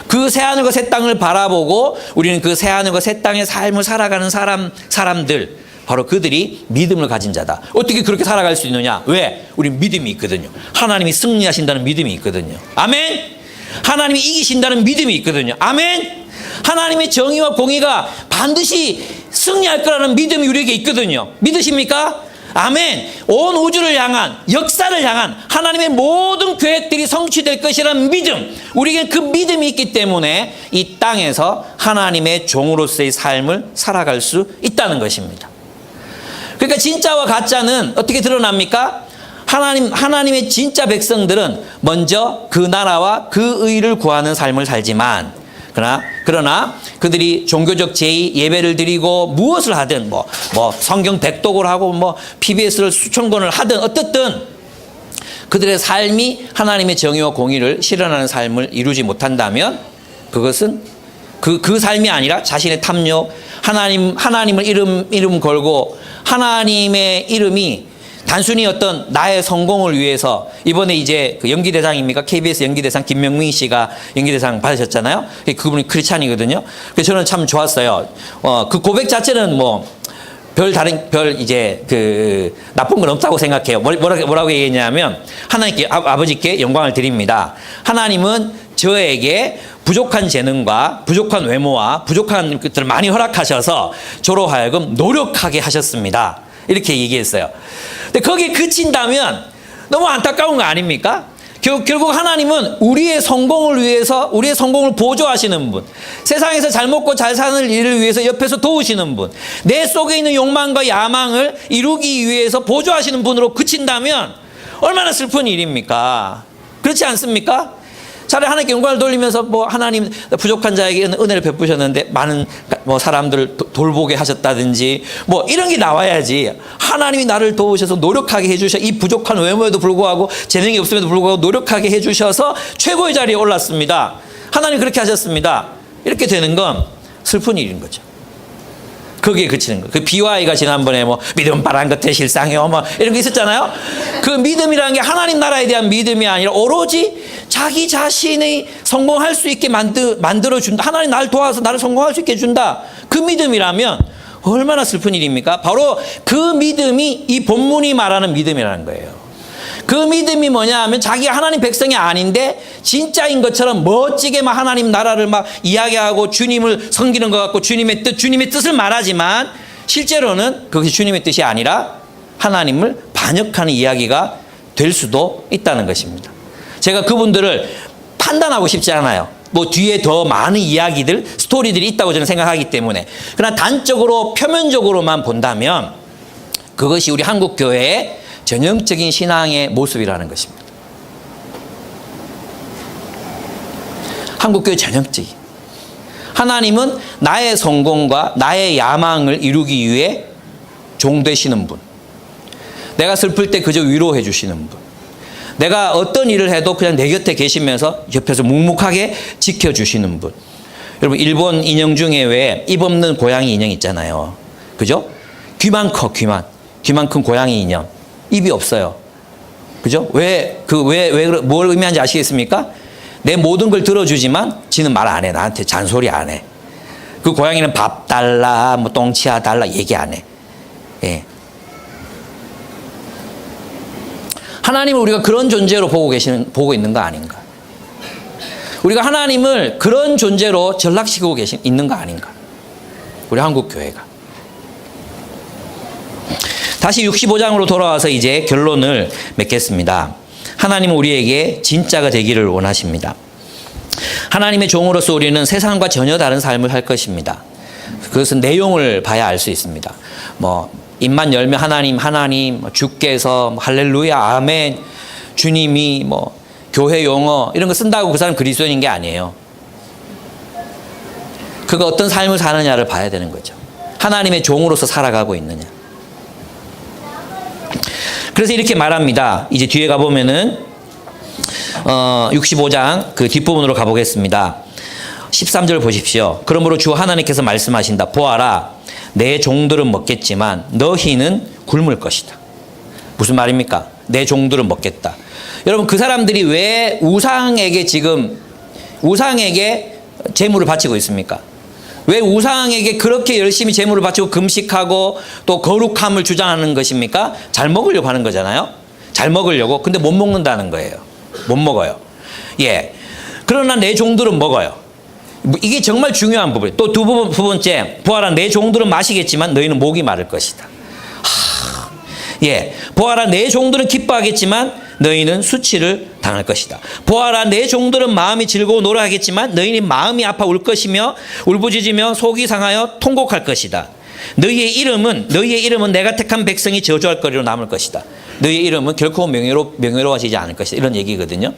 그 새하늘과 새 땅을 바라보고 우리는 그 새하늘과 새 땅의 삶을 살아가는 사람들, 바로 그들이 믿음을 가진 자다. 어떻게 그렇게 살아갈 수 있느냐? 왜? 우리 믿음이 있거든요. 하나님이 승리하신다는 믿음이 있거든요. 아멘. 하나님이 이기신다는 믿음이 있거든요. 아멘. 하나님의 정의와 공의가 반드시 승리할 거라는 믿음이 우리에게 있거든요. 믿으십니까? 아멘. 온 우주를 향한, 역사를 향한 하나님의 모든 계획들이 성취될 것이라는 믿음, 우리에게 그 믿음이 있기 때문에 이 땅에서 하나님의 종으로서의 삶을 살아갈 수 있다는 것입니다. 그러니까 진짜와 가짜는 어떻게 드러납니까? 하나님의 진짜 백성들은 먼저 그 나라와 그 의를 구하는 삶을 살지만, 그러나 그들이 종교적 제의 예배를 드리고 무엇을 하든 뭐 성경 백독을 하고 뭐 PBS를 수천 권을 하든 어떻든 그들의 삶이 하나님의 정의와 공의를 실현하는 삶을 이루지 못한다면 그것은 그 삶이 아니라 자신의 탐욕, 하나님을 이름 걸고 하나님의 이름이 단순히 어떤 나의 성공을 위해서, 이번에 이제 그 연기대상입니까? KBS 연기대상 김명민 씨가 연기대상 받으셨잖아요. 그분이 크리스찬이거든요. 그래서 저는 참 좋았어요. 그 고백 자체는 뭐 이제 나쁜 건 없다고 생각해요. 뭐라고 얘기했냐면, 하나님께, 아버지께 영광을 드립니다. 하나님은 저에게 부족한 재능과 부족한 외모와 부족한 것들을 많이 허락하셔서 저로 하여금 노력하게 하셨습니다. 이렇게 얘기했어요. 근데 거기에 그친다면 너무 안타까운 거 아닙니까? 결국 하나님은 우리의 성공을 위해서, 우리의 성공을 보조하시는 분, 세상에서 잘 먹고 잘 사는 일을 위해서 옆에서 도우시는 분, 내 속에 있는 욕망과 야망을 이루기 위해서 보조하시는 분으로 그친다면 얼마나 슬픈 일입니까? 그렇지 않습니까? 차라리 하나님께 영광을 돌리면서 뭐 하나님 부족한 자에게 은혜를 베푸셨는데 많은 뭐 사람들을 돌보게 하셨다든지 뭐 이런 게 나와야지. 하나님이 나를 도우셔서 노력하게 해주셔, 이 부족한 외모에도 불구하고 재능이 없음에도 불구하고 노력하게 해주셔서 최고의 자리에 올랐습니다. 하나님 그렇게 하셨습니다. 이렇게 되는 건 슬픈 일인 거죠. 거기에 그치는 거예요. 그 BY가 지난번에 뭐 믿음 바란 것에 실상이요 뭐 이런 게 있었잖아요. 그 믿음이라는 게 하나님 나라에 대한 믿음이 아니라 오로지 자기 자신이 성공할 수 있게 만들어준다. 하나님 나를 도와서 나를 성공할 수 있게 해준다. 그 믿음이라면 얼마나 슬픈 일입니까? 바로 그 믿음이 이 본문이 말하는 믿음이라는 거예요. 그 믿음이 뭐냐 하면 자기가 하나님 백성이 아닌데 진짜인 것처럼 멋지게 막 하나님 나라를 막 이야기하고 주님을 섬기는 것 같고 주님의 뜻을 말하지만 실제로는 그것이 주님의 뜻이 아니라 하나님을 반역하는 이야기가 될 수도 있다는 것입니다. 제가 그분들을 판단하고 싶지 않아요. 뭐 뒤에 더 많은 이야기들, 스토리들이 있다고 저는 생각하기 때문에. 그러나 단적으로 표면적으로만 본다면 그것이 우리 한국 교회의 전형적인 신앙의 모습이라는 것입니다. 한국교회 전형적인. 하나님은 나의 성공과 나의 야망을 이루기 위해 종 되시는 분. 내가 슬플 때 그저 위로해 주시는 분. 내가 어떤 일을 해도 그냥 내 곁에 계시면서 옆에서 묵묵하게 지켜주시는 분. 여러분, 일본 인형 중에 왜 입 없는 고양이 인형 있잖아요. 그죠? 귀만 커, 귀만 큰 고양이 인형. 입이 없어요. 그죠? 뭘 의미하는지 아시겠습니까? 내 모든 걸 들어주지만 지는 말 안 해. 나한테 잔소리 안 해. 그 고양이는 밥 달라, 뭐 똥치야 달라 얘기 안 해. 예. 하나님을 우리가 그런 존재로 보고 있는 거 아닌가? 우리가 하나님을 그런 존재로 전락시키고 있는 거 아닌가? 우리 한국 교회가. 다시 65장으로 돌아와서 이제 결론을 맺겠습니다. 하나님은 우리에게 진짜가 되기를 원하십니다. 하나님의 종으로서 우리는 세상과 전혀 다른 삶을 살 것입니다. 그것은 내용을 봐야 알 수 있습니다. 뭐 입만 열면 하나님, 주께서, 할렐루야, 아멘, 주님이, 뭐 교회 용어 이런 거 쓴다고 그 사람 그리스도인인 게 아니에요. 그가 어떤 삶을 사느냐를 봐야 되는 거죠. 하나님의 종으로서 살아가고 있느냐. 그래서 이렇게 말합니다. 이제 뒤에 가보면은 65장 그 뒷부분으로 가보겠습니다. 13절 보십시오. 그러므로 주 하나님께서 말씀하신다. 보아라, 내 종들은 먹겠지만 너희는 굶을 것이다. 무슨 말입니까? 내 종들은 먹겠다. 여러분, 그 사람들이 왜 우상에게 지금 우상에게 재물을 바치고 있습니까? 왜 우상에게 그렇게 열심히 재물을 바치고 금식하고 또 거룩함을 주장하는 것입니까? 잘 먹으려고 하는 거잖아요. 잘 먹으려고. 근데 못 먹는다는 거예요. 못 먹어요. 예. 그러나 내 종들은 먹어요. 이게 정말 중요한 부분이에요. 또 두 번째, 부활한 내 종들은 마시겠지만 너희는 목이 마를 것이다. 예. 부활한 내 종들은 기뻐하겠지만 너희는 수치를 당할 것이다. 부활한 내 종들은 마음이 즐거워 노래하겠지만 너희는 마음이 아파 울 것이며 울부짖으며 속이 상하여 통곡할 것이다. 너희의 이름은 내가 택한 백성이 저주할 거리로 남을 것이다. 너희의 이름은 결코 명예로워지지 않을 것이다. 이런 얘기거든요.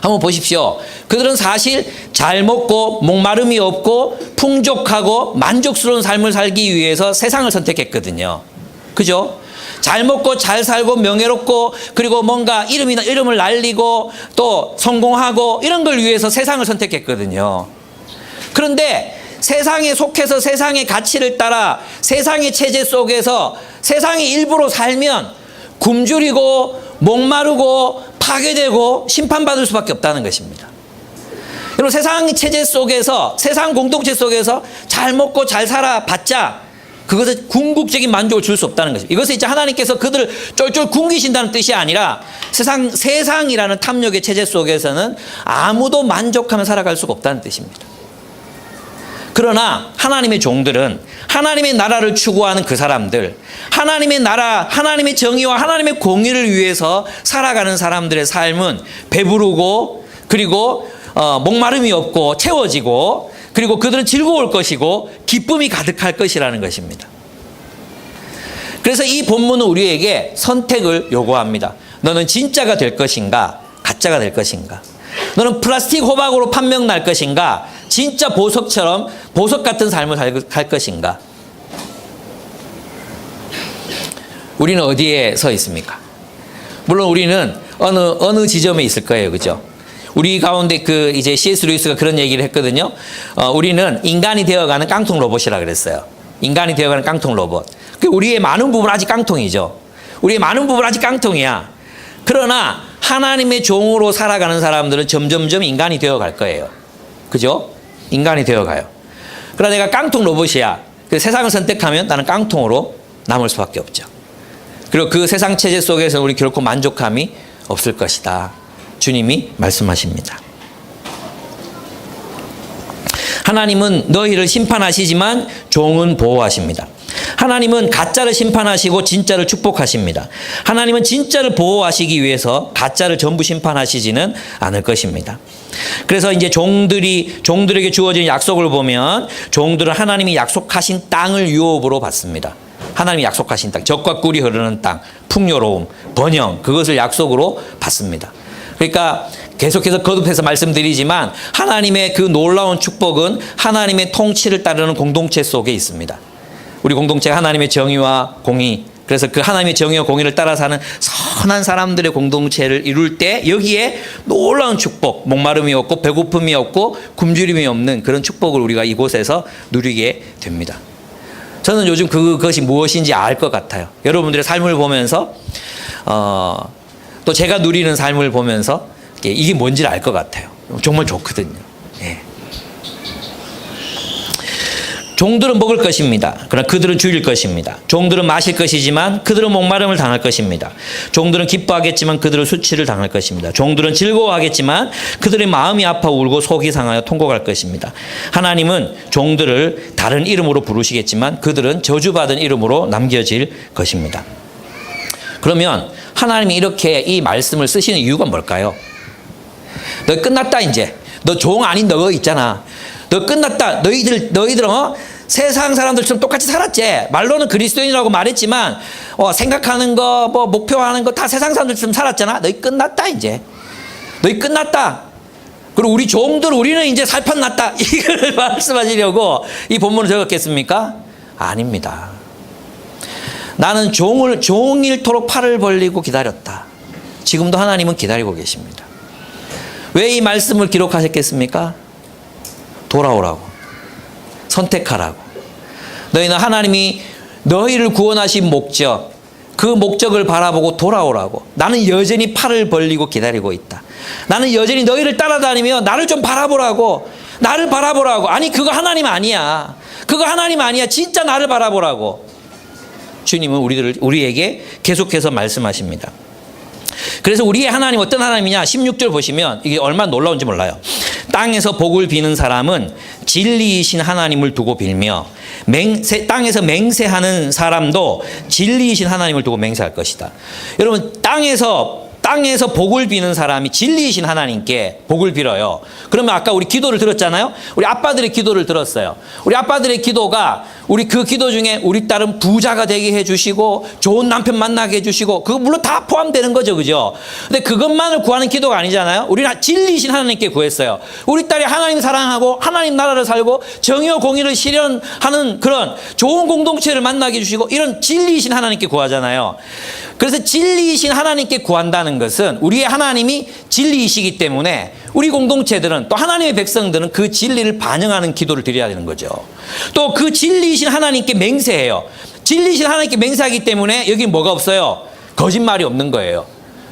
한번 보십시오. 그들은 사실 잘 먹고 목마름이 없고 풍족하고 만족스러운 삶을 살기 위해서 세상을 선택했거든요. 그죠? 잘 먹고 잘 살고 명예롭고 그리고 뭔가 이름을 날리고 또 성공하고 이런 걸 위해서 세상을 선택했거든요. 그런데 세상에 속해서 세상의 가치를 따라 세상의 체제 속에서 세상의 일부로 살면 굶주리고 목마르고 파괴되고 심판받을 수밖에 없다는 것입니다. 여러분, 세상 체제 속에서 세상 공동체 속에서 잘 먹고 잘 살아봤자 그것은 궁극적인 만족을 줄 수 없다는 것입니다. 이것은 이제 하나님께서 그들을 쫄쫄 굶기신다는 뜻이 아니라 세상이라는 탐욕의 체제 속에서는 아무도 만족하며 살아갈 수가 없다는 뜻입니다. 그러나 하나님의 종들은 하나님의 나라를 추구하는 그 사람들, 하나님의 나라, 하나님의 정의와 하나님의 공의를 위해서 살아가는 사람들의 삶은 배부르고 그리고 목마름이 없고 채워지고 그리고 그들은 즐거울 것이고 기쁨이 가득할 것이라는 것입니다. 그래서 이 본문은 우리에게 선택을 요구합니다. 너는 진짜가 될 것인가? 가짜가 될 것인가? 너는 플라스틱 호박으로 판명 날 것인가? 진짜 보석처럼 보석 같은 삶을 살 것인가? 우리는 어디에 서 있습니까? 물론 우리는 어느 지점에 있을 거예요. 그죠? 우리 가운데 이제 C.S. 루이스가 그런 얘기를 했거든요. 우리는 인간이 되어가는 깡통 로봇이라 그랬어요. 인간이 되어가는 깡통 로봇. 우리의 많은 부분 아직 깡통이죠. 우리의 많은 부분 아직 깡통이야. 그러나 하나님의 종으로 살아가는 사람들은 점점점 인간이 되어갈 거예요. 그죠? 인간이 되어가요. 그러나 내가 깡통 로봇이야. 그 세상을 선택하면 나는 깡통으로 남을 수밖에 없죠. 그리고 그 세상 체제 속에서 우리 결코 만족함이 없을 것이다. 주님이 말씀하십니다. 하나님은 너희를 심판하시지만 종은 보호하십니다. 하나님은 가짜를 심판하시고 진짜를 축복하십니다. 하나님은 진짜를 보호하시기 위해서 가짜를 전부 심판하시지는 않을 것입니다. 그래서 이제 종들에게 주어진 약속을 보면 종들은 하나님이 약속하신 땅을 유업으로 받습니다. 하나님이 약속하신 땅, 젖과 꿀이 흐르는 땅, 풍요로움, 번영, 그것을 약속으로 받습니다. 그러니까 계속해서 거듭해서 말씀드리지만 하나님의 그 놀라운 축복은 하나님의 통치를 따르는 공동체 속에 있습니다. 우리 공동체가 하나님의 정의와 공의, 그래서 그 하나님의 정의와 공의를 따라 사는 선한 사람들의 공동체를 이룰 때 여기에 놀라운 축복, 목마름이 없고 배고픔이 없고 굶주림이 없는 그런 축복을 우리가 이곳에서 누리게 됩니다. 저는 요즘 그것이 무엇인지 알 것 같아요. 여러분들의 삶을 보면서 또 제가 누리는 삶을 보면서 이게 뭔지를 알 것 같아요. 정말 좋거든요. 예. 종들은 먹을 것입니다. 그러나 그들은 줄일 것입니다. 종들은 마실 것이지만 그들은 목마름을 당할 것입니다. 종들은 기뻐하겠지만 그들은 수치를 당할 것입니다. 종들은 즐거워하겠지만 그들의 마음이 아파 울고 속이 상하여 통곡할 것입니다. 하나님은 종들을 다른 이름으로 부르시겠지만 그들은 저주받은 이름으로 남겨질 것입니다. 그러면 하나님이 이렇게 이 말씀을 쓰시는 이유가 뭘까요? 너 끝났다 이제. 너 종 아닌 너 있잖아. 너 끝났다. 너희들은 세상 사람들처럼 똑같이 살았지. 말로는 그리스도인이라고 말했지만 생각하는 거 뭐 목표하는 거 다 세상 사람들처럼 살았잖아. 너희 끝났다 이제. 너희 끝났다. 그리고 우리 종들 우리는 이제 살판 났다. 이걸 말씀하시려고 이 본문을 적었겠습니까? 아닙니다. 나는 종일토록 팔을 벌리고 기다렸다. 지금도 하나님은 기다리고 계십니다. 왜 이 말씀을 기록하셨겠습니까? 돌아오라고. 선택하라고. 너희는 하나님이 너희를 구원하신 목적, 그 목적을 바라보고 돌아오라고. 나는 여전히 팔을 벌리고 기다리고 있다. 나는 여전히 너희를 따라다니며 나를 좀 바라보라고. 나를 바라보라고. 아니 그거 하나님 아니야. 그거 하나님 아니야. 진짜 나를 바라보라고. 주님은 우리에게 계속해서 말씀하십니다. 그래서 우리의 하나님 어떤 하나님이냐? 16절 보시면 이게 얼마나 놀라운지 몰라요. 땅에서 복을 비는 사람은 진리이신 하나님을 두고 빌며 땅에서 맹세하는 사람도 진리이신 하나님을 두고 맹세할 것이다. 여러분 땅에서 복을 비는 사람이 진리이신 하나님께 복을 빌어요. 그러면 아까 우리 기도를 들었잖아요. 우리 아빠들의 기도를 들었어요. 우리 아빠들의 기도가 우리 그 기도 중에 우리 딸은 부자가 되게 해주시고 좋은 남편 만나게 해주시고 그거 물론 다 포함되는 거죠, 그죠? 근데 그것만을 구하는 기도가 아니잖아요. 우리는 진리이신 하나님께 구했어요. 우리 딸이 하나님 사랑하고 하나님 나라를 살고 정의와 공의를 실현하는 그런 좋은 공동체를 만나게 해주시고 이런 진리이신 하나님께 구하잖아요. 그래서 진리이신 하나님께 구한다는 것은 우리의 하나님이 진리이시기 때문에 우리 공동체들은 또 하나님의 백성들은 그 진리를 반영하는 기도를 드려야 되는 거죠. 또 그 진리이신 하나님께 맹세해요. 진리이신 하나님께 맹세하기 때문에 여기 뭐가 없어요? 거짓말이 없는 거예요.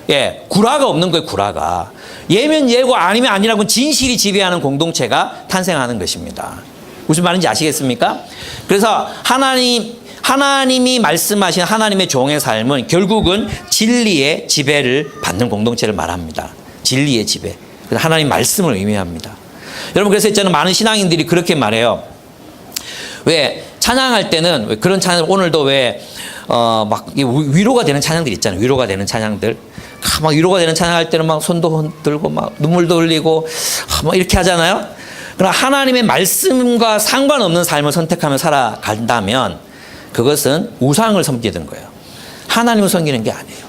예, 구라가 없는 거예요, 구라가. 예면 예고 아니면 아니라고 진실이 지배하는 공동체가 탄생하는 것입니다. 무슨 말인지 아시겠습니까? 그래서 하나님이 말씀하신 하나님의 종의 삶은 결국은 진리의 지배를 받는 공동체를 말합니다. 진리의 지배. 그래서 하나님 말씀을 의미합니다. 여러분 그래서 저는 많은 신앙인들이 그렇게 말해요. 왜 찬양할 때는 왜 그런 찬양 오늘도 왜 막 위로가 되는 찬양들 있잖아요. 위로가 되는 찬양들. 막 위로가 되는 찬양할 때는 막 손도 흔들고 막 눈물도 흘리고 막 이렇게 하잖아요. 그러나 하나님의 말씀과 상관없는 삶을 선택하며 살아간다면 그것은 우상을 섬기는 거예요. 하나님을 섬기는 게 아니에요.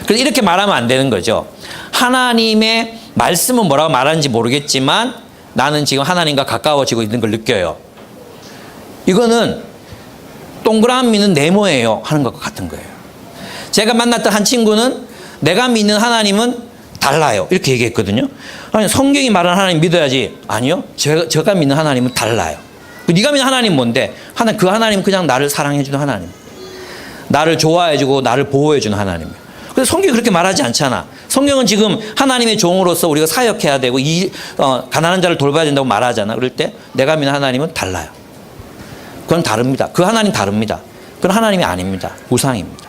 그래서 이렇게 말하면 안 되는 거죠. 하나님의 말씀은 뭐라고 말하는지 모르겠지만 나는 지금 하나님과 가까워지고 있는 걸 느껴요. 이거는 동그라미는 네모예요 하는 것과 같은 거예요. 제가 만났던 한 친구는 내가 믿는 하나님은 달라요 이렇게 얘기했거든요. 아니 성경이 말하는 하나님 믿어야지. 아니요. 제가 믿는 하나님은 달라요. 네가 믿는 하나님 뭔데? 그 하나님은 그냥 나를 사랑해주는 하나님. 나를 좋아해주고 나를 보호해주는 하나님. 그래서 성경이 그렇게 말하지 않잖아. 성경은 지금 하나님의 종으로서 우리가 사역해야 되고 가난한 자를 돌봐야 된다고 말하잖아. 그럴 때 내가 믿는 하나님은 달라요. 그건 다릅니다. 그 하나님 다릅니다. 그건 하나님이 아닙니다. 우상입니다.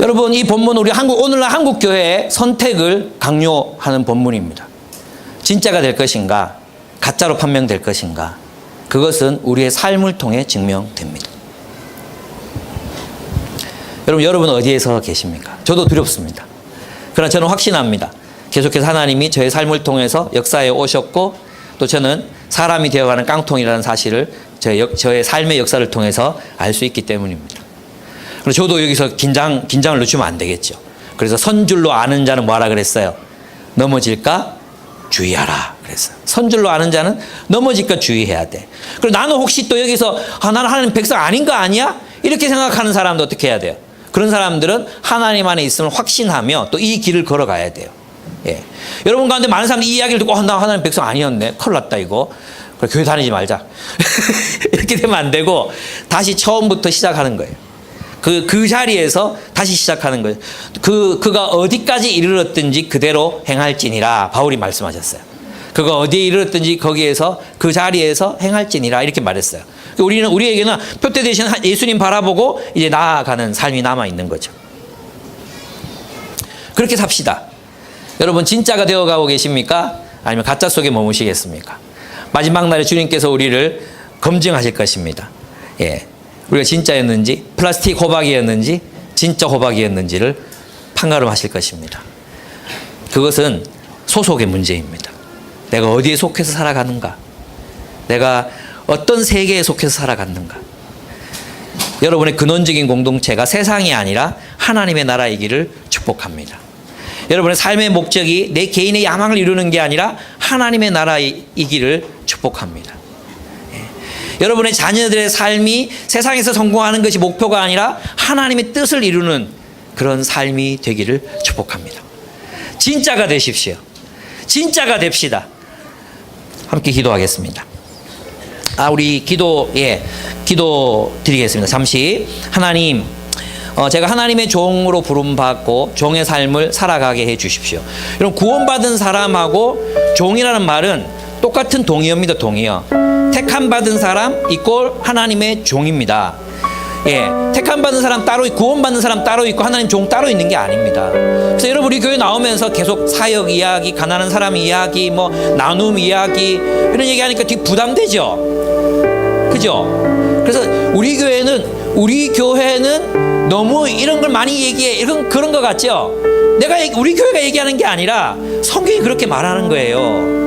여러분 이 본문 오늘날 한국 교회의 선택을 강요하는 본문입니다. 진짜가 될 것인가 가짜로 판명될 것인가 그것은 우리의 삶을 통해 증명됩니다. 여러분 어디에서 계십니까? 저도 두렵습니다. 그러나 저는 확신합니다. 계속해서 하나님이 저의 삶을 통해서 역사에 오셨고 또 저는 사람이 되어가는 깡통이라는 사실을 저의 삶의 역사를 통해서 알 수 있기 때문입니다. 그래서 저도 여기서 긴장을 늦추면 안 되겠죠. 그래서 선줄로 아는 자는 뭐하라 그랬어요? 넘어질까 주의하라 그랬어요. 선줄로 아는 자는 넘어질까 주의해야 돼. 그리고 나는 혹시 또 여기서 나는 하나님 백성 아닌 거 아니야? 이렇게 생각하는 사람도 어떻게 해야 돼요? 그런 사람들은 하나님 안에 있음을 확신하며 또 이 길을 걸어가야 돼요. 예. 여러분 가운데 많은 사람들이 이 이야기를 듣고 나 하나님 백성 아니었네. 큰일 났다 이거. 그래, 교회 다니지 말자. 이렇게 되면 안 되고 다시 처음부터 시작하는 거예요. 그 자리에서 다시 시작하는 거예요. 그가 어디까지 이르렀든지 그대로 행할지니라 바울이 말씀하셨어요. 그가 어디에 이르렀든지 거기에서 그 자리에서 행할지니라 이렇게 말했어요. 우리에게는 표대 대신 예수님 바라보고 이제 나아가는 삶이 남아 있는 거죠. 그렇게 삽시다. 여러분 진짜가 되어가고 계십니까? 아니면 가짜 속에 머무시겠습니까? 마지막 날에 주님께서 우리를 검증하실 것입니다. 예, 우리가 진짜였는지 플라스틱 호박이었는지 진짜 호박이었는지를 판가름하실 것입니다. 그것은 소속의 문제입니다. 내가 어디에 속해서 살아가는가? 내가 어떤 세계에 속해서 살아갔는가? 여러분의 근원적인 공동체가 세상이 아니라 하나님의 나라이기를 축복합니다. 여러분의 삶의 목적이 내 개인의 야망을 이루는 게 아니라 하나님의 나라이기를 축복합니다. 여러분의 자녀들의 삶이 세상에서 성공하는 것이 목표가 아니라 하나님의 뜻을 이루는 그런 삶이 되기를 축복합니다. 진짜가 되십시오. 진짜가 됩시다. 함께 기도하겠습니다. 우리 기도 드리겠습니다. 잠시 하나님 제가 하나님의 종으로 부름받고 종의 삶을 살아가게 해 주십시오. 여러분, 구원받은 사람하고 종이라는 말은 똑같은 동의어입니다. 동의어. 택함 받은 사람 이꼴 하나님의 종입니다. 예, 택함 받은 사람 따로 있고 구원받는 사람 따로 있고 하나님 종 따로 있는 게 아닙니다. 그래서 여러분, 우리 교회 나오면서 계속 사역 이야기, 가난한 사람 이야기, 뭐 나눔 이야기 이런 얘기하니까 되게 부담되죠. 그죠? 그래서 우리 교회는 너무 이런 걸 많이 얘기해, 그런 것 같죠? 우리 교회가 얘기하는 게 아니라 성경이 그렇게 말하는 거예요.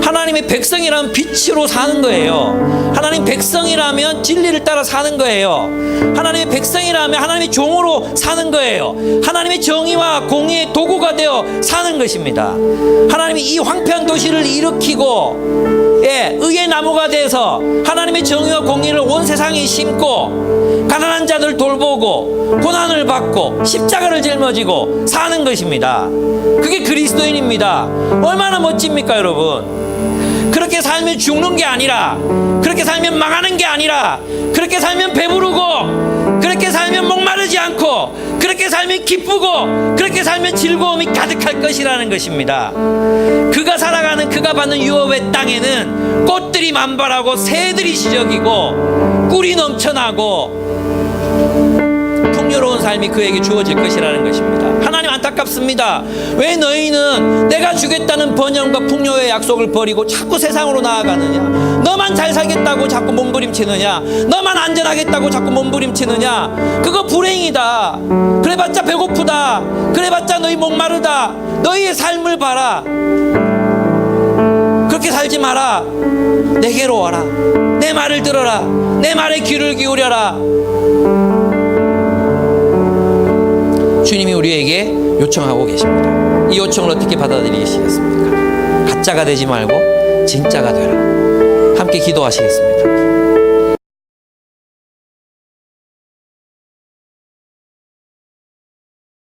하나님의 백성이라면 빛으로 사는 거예요. 하나님 백성이라면 진리를 따라 사는 거예요. 하나님의 백성이라면 하나님의 종으로 사는 거예요. 하나님의 정의와 공의의 도구가 되어 사는 것입니다. 하나님이 이 황폐한 도시를 일으키고, 예, 의의 나무가 돼서 하나님의 정의와 공의를 온 세상에 심고 가난한 자들 돌보고 고난을 받고 십자가를 짊어지고 사는 것입니다. 그게 그리스도인입니다. 얼마나 멋집니까, 여러분? 그렇게 살면 죽는 게 아니라, 그렇게 살면 망하는 게 아니라, 그렇게 살면 배부르고, 그렇게 살면 목마르지 않고, 그렇게 살면 기쁘고, 그렇게 살면 즐거움이 가득할 것이라는 것입니다. 그가 살아가는, 그가 받는 유업의 땅에는 꽃들이 만발하고 새들이 시적이고 꿀이 넘쳐나고 풍요로운 삶이 그에게 주어질 것이라는 것입니다. 하나님, 안타깝습니다. 왜 너희는 내가 주겠다는 번영과 풍요의 약속을 버리고 자꾸 세상으로 나아가느냐? 너만 잘 살겠다고 자꾸 몸부림치느냐? 너만 안전하겠다고 자꾸 몸부림치느냐? 그거 불행이다. 그래봤자 배고프다. 그래봤자 너희 목마르다. 너희의 삶을 봐라. 그렇게 살지 마라. 내게로 와라. 내 말을 들어라. 내 말에 귀를 기울여라. 주님이 우리에게 요청하고 계십니다. 이 요청을 어떻게 받아들이시겠습니까? 가짜가 되지 말고 진짜가 되라. 함께 기도하시겠습니다.